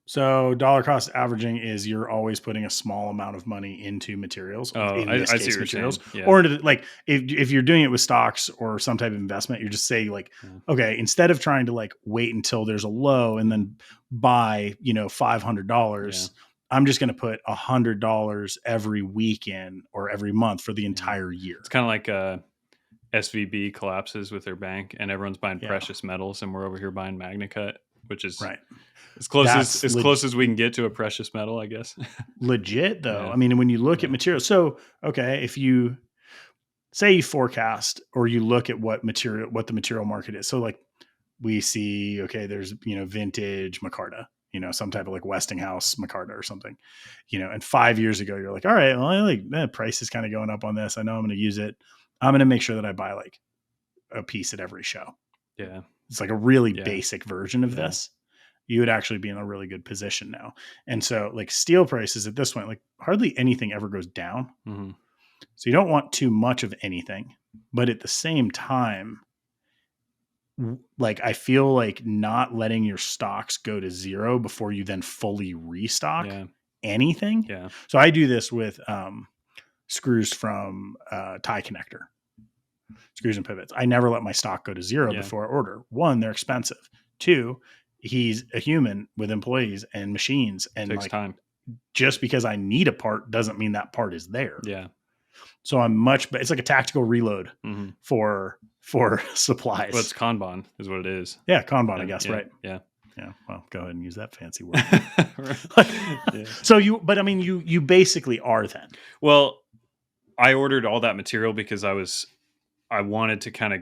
So dollar cost averaging is you're always putting a small amount of money into materials, Oh, in this I see what case you're materials, saying. Yeah. or into like if you're doing it with stocks or some type of investment, you're just saying like, Yeah. okay, instead of trying to like wait until there's a low and then buy, Yeah. $500, I'm just going to put $100 every weekend or every month for the Yeah. entire year. It's kind of like SVB collapses with their bank and everyone's buying Yeah. precious metals and we're over here buying Magnacut, which is Right. as That's close as we can get to a precious metal, I guess. legit though. Yeah. I mean, when you look at Yeah. materials, so, okay, if you say you forecast or you look at what the material market is. So like we see, okay, there's, vintage micarta. some type of like Westinghouse micarta or something, and 5 years ago, you're like, all right, well, price is kind of going up on this. I know I'm going to use it. I'm going to make sure that I buy like a piece at every show. Yeah. It's like a really Yeah. basic version of Yeah. this. You would actually be in a really good position now. And so like steel prices at this point, like hardly anything ever goes down. Mm-hmm. So you don't want too much of anything, but at the same time, like I feel like not letting your stocks go to zero before you then fully restock Yeah. anything. Yeah. So I do this with screws from tie connector, screws and pivots. I never let my stock go to zero before I order. One, they're expensive. Two, he's a human with employees and machines, and Takes like time. just because I need a part doesn't mean that part is there. Yeah. So it's like a tactical reload for supplies. Well, it's Kanban is what it is. Yeah, Kanban, I guess, right? Yeah. Yeah. Well, go ahead and use that fancy word. Yeah. So you basically are then. Well, I ordered all that material because I wanted to kind of,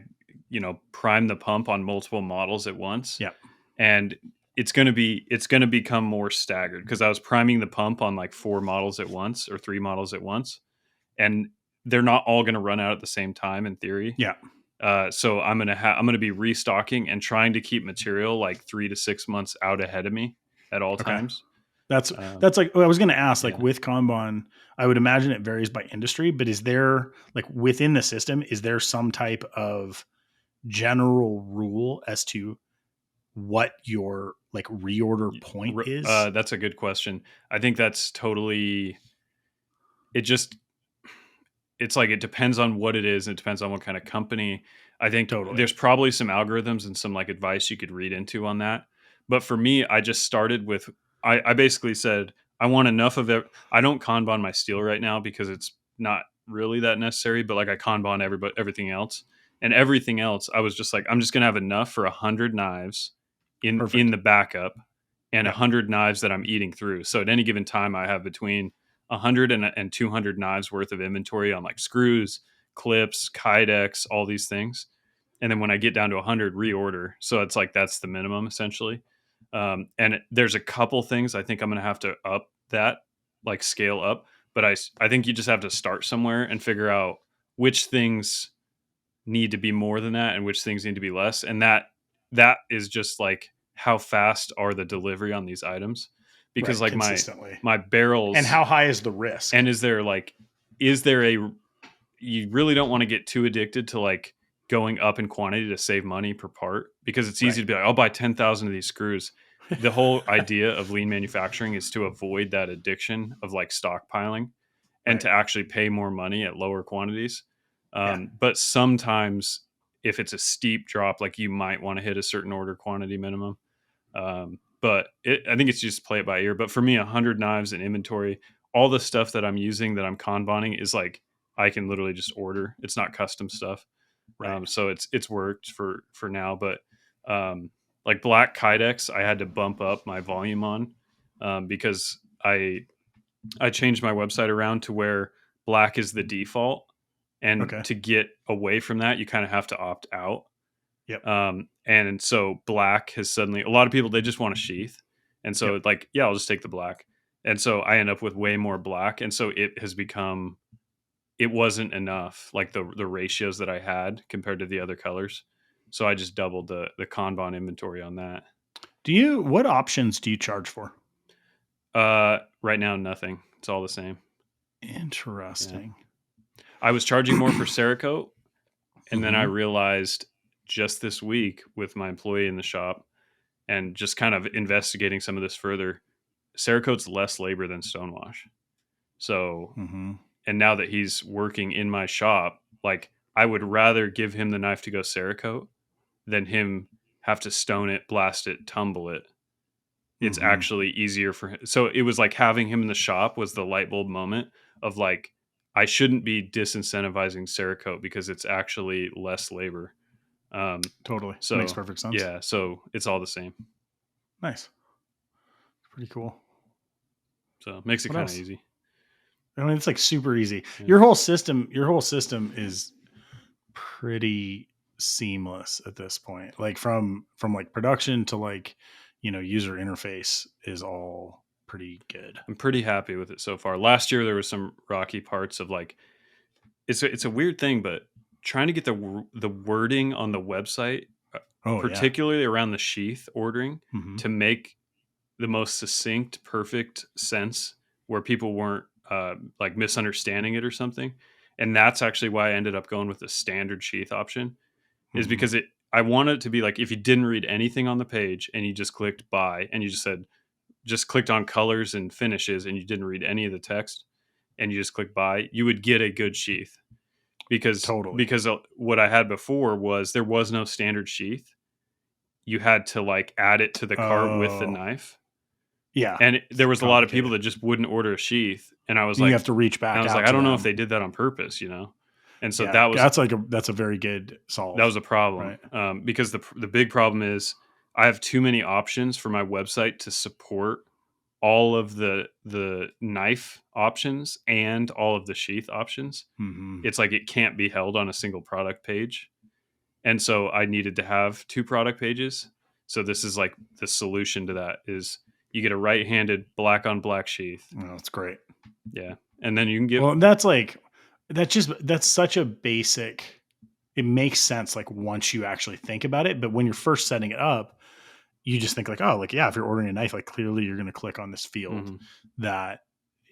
prime the pump on multiple models at once. Yeah. And it's going to become more staggered because I was priming the pump on like 4 models at once or 3 models at once. And they're not all going to run out at the same time in theory. Yeah. So I'm going to be restocking and trying to keep material like 3 to 6 months out ahead of me at all times. That's like, I was going to ask, like with Kanban, I would imagine it varies by industry, but is there like within the system, is there some type of general rule as to what your like reorder point is? That's a good question. I think that's totally, it's like, it depends on what it is. And it depends on what kind of company. I think there's probably some algorithms and some like advice you could read into on that. But for me, I just started with, I basically said, I want enough of it. I don't Kanban my steel right now because it's not really that necessary, but like I Kanban everything else. And everything else, I was just like, I'm just going to have enough for 100 knives in the backup and 100 knives that I'm eating through. So at any given time, I have between 100 and 200 knives worth of inventory on like screws, clips, kydex, all these things. And then when I get down to 100, reorder. So it's like, that's the minimum essentially. And there's a couple things I think I'm going to have to up that, like scale up. But I think you just have to start somewhere and figure out which things need to be more than that and which things need to be less. And that is just like, how fast are the delivery on these items? Because like my barrels, and how high is the risk? And is there you really don't want to get too addicted to like going up in quantity to save money per part, because it's easy to be like, I'll buy 10,000 of these screws. The whole idea of lean manufacturing is to avoid that addiction of like stockpiling and to actually pay more money at lower quantities. But sometimes if it's a steep drop, like you might want to hit a certain order quantity minimum. But I think it's just play it by ear. But for me, 100 knives in inventory, all the stuff that I'm using that I'm Kanbaning is like, I can literally just order. It's not custom stuff. So it's worked for now. But like black kydex, I had to bump up my volume on because I changed my website around to where black is the default. And to get away from that, you kind of have to opt out. Yep. And so black has suddenly, a lot of people, they just want a sheath. And so like, yeah, I'll just take the black. And so I end up with way more black. And so it has become, it wasn't enough, like the ratios that I had compared to the other colors. So I just doubled the Kanban inventory on that. What options do you charge for? Right now, nothing. It's all the same. Interesting. Yeah. I was charging more for Cerakote. And then I realized just this week with my employee in the shop and just kind of investigating some of this further, Cerakote's less labor than stonewash. So, and now that he's working in my shop, like I would rather give him the knife to go Cerakote than him have to stone it, blast it, tumble it. It's actually easier for him. So it was like having him in the shop was the light bulb moment of like, I shouldn't be disincentivizing Cerakote because it's actually less labor. Totally. So makes perfect sense. Yeah. So it's all the same. Nice. Pretty cool. So it makes it kind of easy. I mean, it's like super easy. Yeah. Your whole system is pretty seamless at this point. Like from like production to like, user interface is all pretty good. I'm pretty happy with it so far. Last year there was some rocky parts of like it's a weird thing, but trying to get the wording on the website, Oh yeah. particularly around the sheath ordering, Hmm. to make the most succinct, perfect sense where people weren't like misunderstanding it or something. And that's actually why I ended up going with the standard sheath option, is Hmm. because I want it to be like if you didn't read anything on the page and you just clicked buy and you just clicked on colors and finishes and you didn't read any of the text and you just click buy, you would get a good sheath. Totally. Because what I had before was there was no standard sheath. You had to like add it to the cart with the Oh knife. yeah. And there was a lot of people Complicated. that just wouldn't order a sheath, and And you have to reach back out I to don't know if them. they did that on purpose, you know? And so Yeah. That's a very good that solve. was a problem, Right. because the big problem is I have too many options for my website to support all of the knife options and all of the sheath options. Hmm. It's like it can't be held on a single product page. And so I needed to have two product pages. So this is like the solution to that is you get a right-handed black on black sheath. Oh, that's great. Yeah. And then you can get Well, that's such a basic. It makes sense like once you actually think about it, but when you're first setting it up, you just think like, oh, like yeah, if you're ordering a knife, like clearly you're going to click on this field mhm. that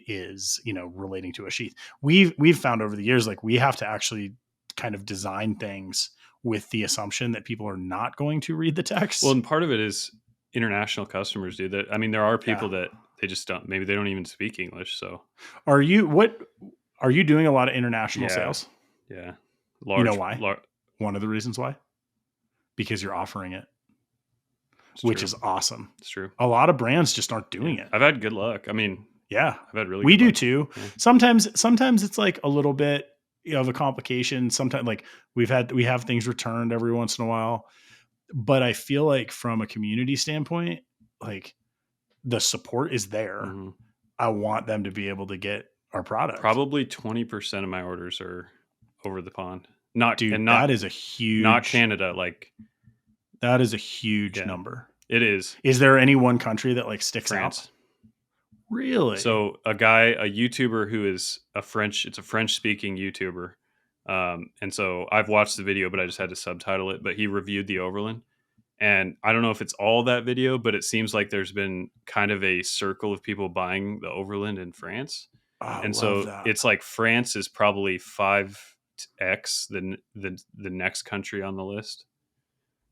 is relating to a sheath. We've found over the years like we have to actually kind of design things with the assumption that people are not going to read the Well, text. and part of it is international customers do that. I mean, there are Yeah. people that they just don't, maybe they don't even speak English. So Are you doing a lot of international yeah, sales? yeah. You know Large, why? large, One of the reasons why? Because you're offering it, it's which true. is awesome. It's true. A lot of brands just aren't Yeah. doing it. I've had good luck. I mean, Yeah. I've had really We good do luck. too. Yeah. Sometimes it's like a little bit of a complication. Sometimes like we have things returned every once in a while. But I feel like from a community standpoint, like the support is there. hmm I want them to be able to get our product. Probably 20% of my orders are over the pond. Not, Dude, and not, not Canada. Like, that is a huge yeah, number. it is Is there any one country that like sticks out? France. Really? So a YouTuber who is it's a French speaking YouTuber. And so I've watched the video, but I just had to subtitle it. But he reviewed the Overland. And I don't know if it's all that video, but it seems like there's been kind of a circle of people buying the Overland in France. Oh, I And love so that. it's like France is probably 5x the next country on the list.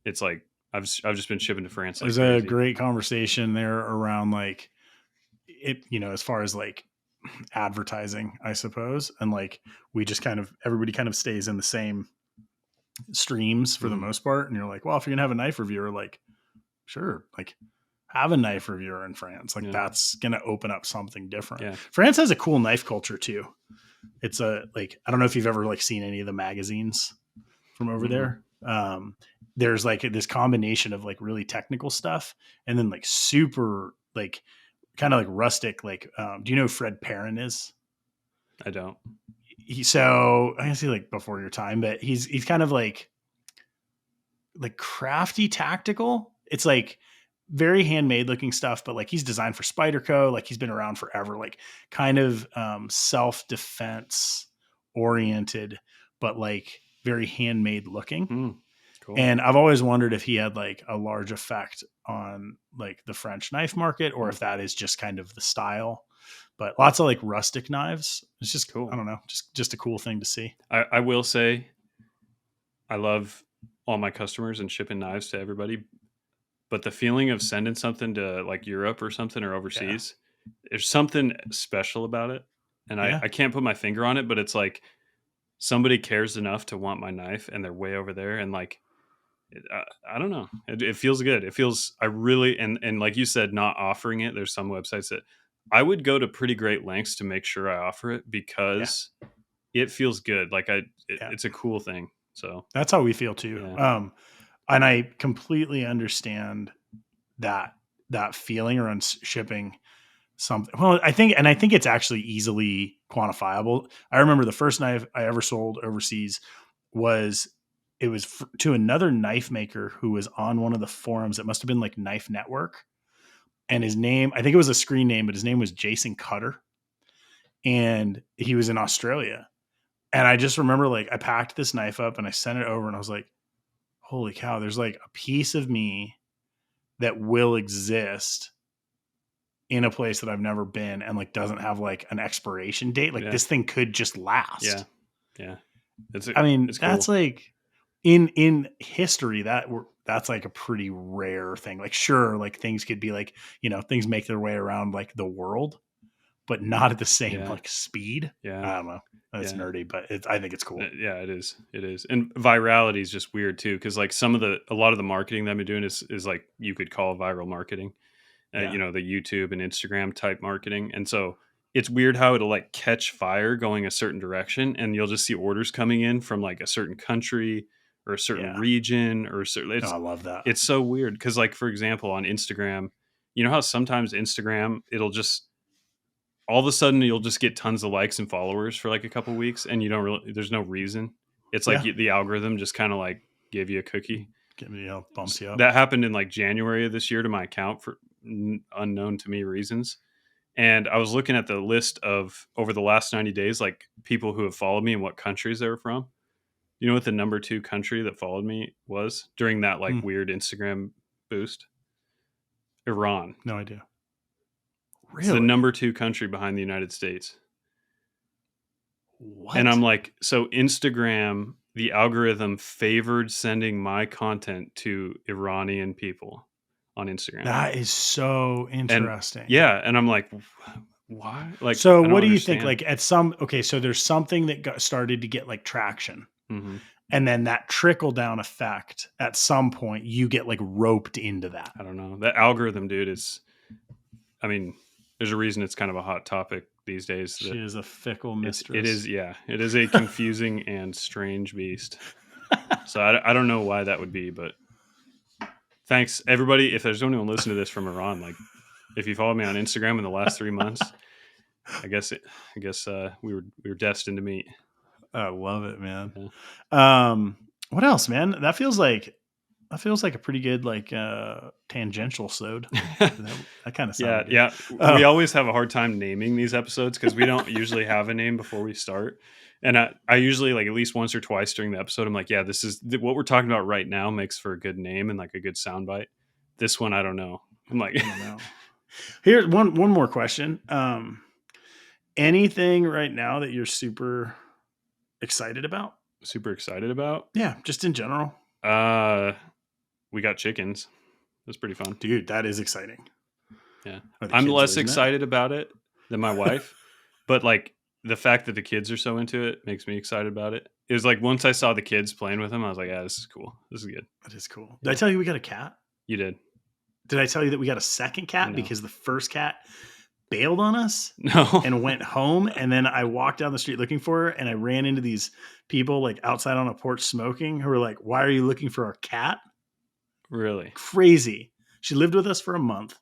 It's like I've just been shipping to France like There's a crazy. great conversation there around like it, as far as like advertising, I suppose. And like we just kind of everybody kind of stays in the same streams for the Mhm. most part. And you're like, well, if you're gonna have a knife reviewer, like, sure, like have a knife reviewer in France. Like Yeah. that's gonna open up something different. Yeah. France has a cool knife culture too. It's a like I don't know if you've ever like seen any of the magazines from over Mm-mm. there. There's like this combination of like really technical stuff and then like super like kind of like rustic. Like, do you know who Fred Perrin is? I don't. So I guess he like before your time, but he's kind of like crafty tactical. It's like very handmade looking stuff, but like he's designed for Spyderco. Like he's been around forever. Like kind of self defense oriented, but like very handmade looking. Mm, cool. And I've always wondered if he had like a large effect on like the French knife market or Mm, if that is just kind of the style. But lots of like rustic knives. It's just I cool. don't know, just a cool thing to see. I will say I love all my customers and shipping knives to everybody, but the feeling of sending something to like Europe or something or Yeah. overseas, there's something special about it. And Yeah. I can't put my finger on it, but it's like somebody cares enough to want my knife and they're way over there. And like, I don't know. It feels good. It feels, I really, and like you said, not offering it. There's some websites that I would go to pretty great lengths to make sure I offer it Yeah. because it feels good. Like Yeah. it's a cool thing. So That's how we feel too. yeah. And I completely understand that feeling around shipping something. Well, I think it's actually easily quantifiable. I remember the first knife I ever sold overseas was it was to another knife maker who was on one of the forums. It must have been like Knife Network. And his name, I think it was a screen name, but his name was Jason Cutter. And he was in Australia. And I just remember like I packed this knife up and I sent it over and I was like, holy cow, there's like a piece of me that will exist in a place that I've never been and like doesn't have like an expiration date. Like Yeah. this thing could just last. Yeah. Yeah. I mean, it's that's cool. like in history that's like a pretty rare thing. Like sure, like things could be like, things make their way around like the world, but not at the same Yeah. like speed. Yeah. I don't know. That's Yeah. nerdy, but I think it's cool. Yeah, it is. It is. And virality is just weird too. Cause like a lot of the marketing that I've been doing is like you could call viral marketing, Yeah. the YouTube and Instagram type marketing. And so it's weird how it'll like catch fire going a certain direction and you'll just see orders coming in from like a certain country or a certain Yeah. region or a certain, Oh, I love that. it's so weird. Cause like, for example, on Instagram, you know how sometimes Instagram, it'll just, all of a sudden you'll just get tons of likes and followers for like a couple weeks and you don't really, there's no reason. It's like Yeah. the algorithm just kind of like gave you a cookie. Bumps you up. That happened in like January of this year to my account for unknown to me reasons. And I was looking at the list of over the last 90 days, like people who have followed me and what countries they were from. You know what the number 2 country that followed me was during that like weird Instagram boost? Iran. No idea. It's the Really? number 2 country behind the United States. What? And I'm like, so Instagram, the algorithm favored sending my content to Iranian people on Instagram. That is so And interesting. yeah, and I'm like, why? Like, So I don't what do you think? understand. Like okay, so there's something that started to get like traction. Mhm. And then that trickle down effect, at some point you get like roped into that. I don't know. That algorithm, dude, is, I mean, there's a reason it's kind of a hot topic these days. She is a fickle mistress. It is, yeah. It is a confusing and strange beast. So I don't know why that would be, but thanks everybody. If there's anyone listening to this from Iran, like if you followed me on Instagram in the last 3 months, I guess we were destined to meet. I love it, man. Yeah. What else, man? That feels like a pretty good like tangential sode. That kind of sounded Yeah. good. We always have a hard time naming these episodes because we don't usually have a name before we start. And I usually like at least once or twice during the episode, I'm like, yeah, this is what we're talking about right now makes for a good name and like a good soundbite. This one, I don't know. I'm like, I don't know. Here's one more question. Anything right now that you're super excited about? super excited about? Yeah, just in general. We got chickens. That's pretty fun. Dude, that is exciting. Yeah. Are the I'm kids less losing it? excited about it than my wife, but like the fact that the kids are so into it makes me excited about it. It was like once I saw the kids playing with them, I was like, yeah, this is cool. This is good. That is cool. Did I tell you we got a cat? You did. Did I tell you that we got a second cat No. because the first cat bailed on us No. and went home? And then I walked down the street looking for her and I ran into these people like outside on a porch smoking who were like, why are you looking for our cat? Really? Crazy. She lived with us for a month.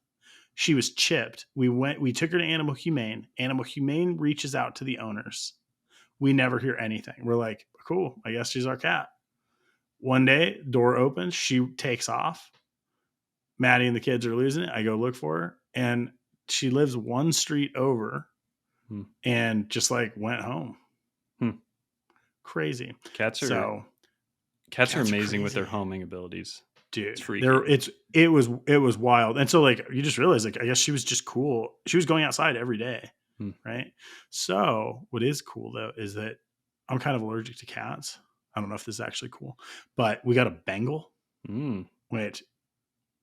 She was chipped. We took her to Animal Humane. Animal Humane reaches out to the owners. We never hear anything. We're like, cool, I guess she's our cat. One day, door opens, she takes off. Maddie and the kids are losing it. I go look for her, and she lives one street over and just like went home. Crazy. Cats are amazing crazy. with their homing abilities. Dude, it's freaky. It was wild. And so like you just realize like I guess she was just cool. She was going outside every day. Right. So what is cool though is that I'm kind of allergic to cats. I don't know if this is actually cool, but we got a Bengal, which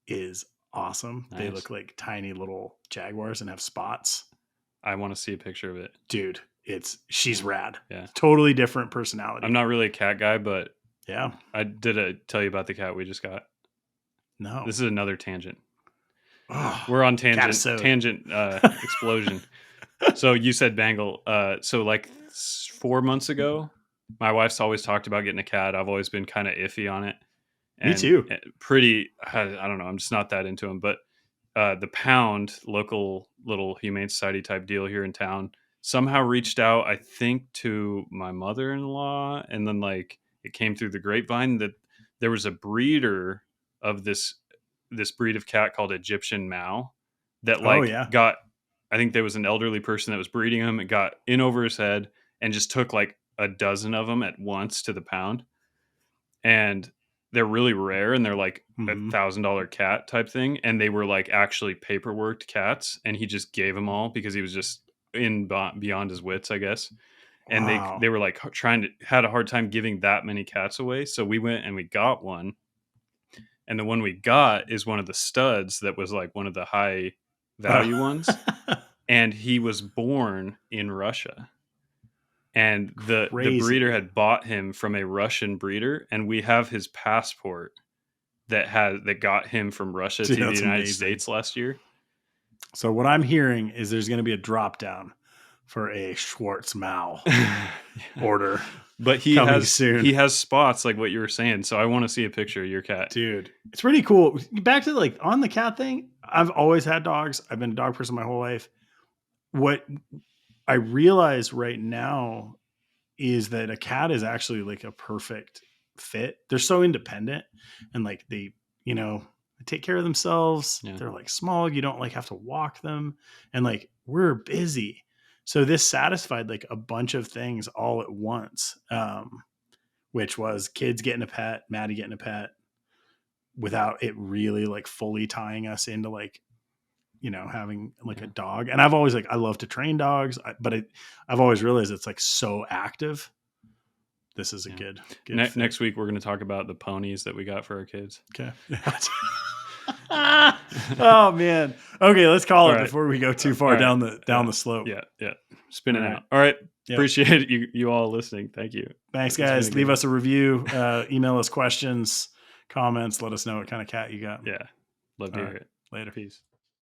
is awesome. Nice. They look like tiny little jaguars and have spots. I want to see a picture of it. Dude, she's rad. Yeah. Totally different personality. I'm not really a cat guy, but yeah. I did tell you about the cat we just got. No. This is another tangent. Oh, we're on tangent explosion. So you said Bengal. So like 4 months ago, my wife's always talked about getting a cat. I've always been kind of iffy on it. Me too. I don't know. I'm just not that into them. But the Pound, local little humane society type deal here in town, somehow reached out, I think, to my mother-in-law, and then like it came through the grapevine that there was a breeder of this breed of cat called Egyptian Mao that Oh like yeah. got, I think there was an elderly person that was breeding them. It got in over his head and just took like a dozen of them at once to the pound. And they're really rare and they're like Hmm. $1,000 cat type thing. And they were like actually paperworked cats. And he just gave them all because he was just beyond his wits, I guess. And Wow. they were like had a hard time giving that many cats away. So we went and we got one. And the one we got is one of the studs that was like one of the high value ones. And he was born in Russia. And the breeder Crazy. had bought him from a Russian breeder, and we have his passport that got him from Russia Dude, to the that's United amazing. States last year. So what I'm hearing is there's going to be a drop down for a Schwartz Mao Yeah. order But coming he soon. has spots like what you were saying, so I want to see a picture of your cat. Dude, it's pretty cool. Back to like on the cat thing, I've always had dogs. I've been a dog person my whole life. What I realize right now is that a cat is actually like a perfect fit. They're so independent and like they take care of themselves. Yeah. They're like small. You don't like have to walk them. And like we're busy. So this satisfied like a bunch of things all at once. Which was kids getting a pet, Maddie getting a pet without it really like fully tying us into like, having like a Yeah. dog. And I've always like, I love to train dogs, but I've always realized it's like so active. This is a Yeah. good fit. Next week we're going to talk about the ponies that we got for our kids. Okay. Oh man. Okay. Let's call All it right. before we go too All far right. down the slope. Yeah. Spinning All right. out. All right. Yep. Appreciate you all listening. Thank you. Thanks It's been a guys. good Leave one. us a review, email us questions, comments. Let us know what kind of cat you got. Yeah. Love to All hear right. it. Later. Peace.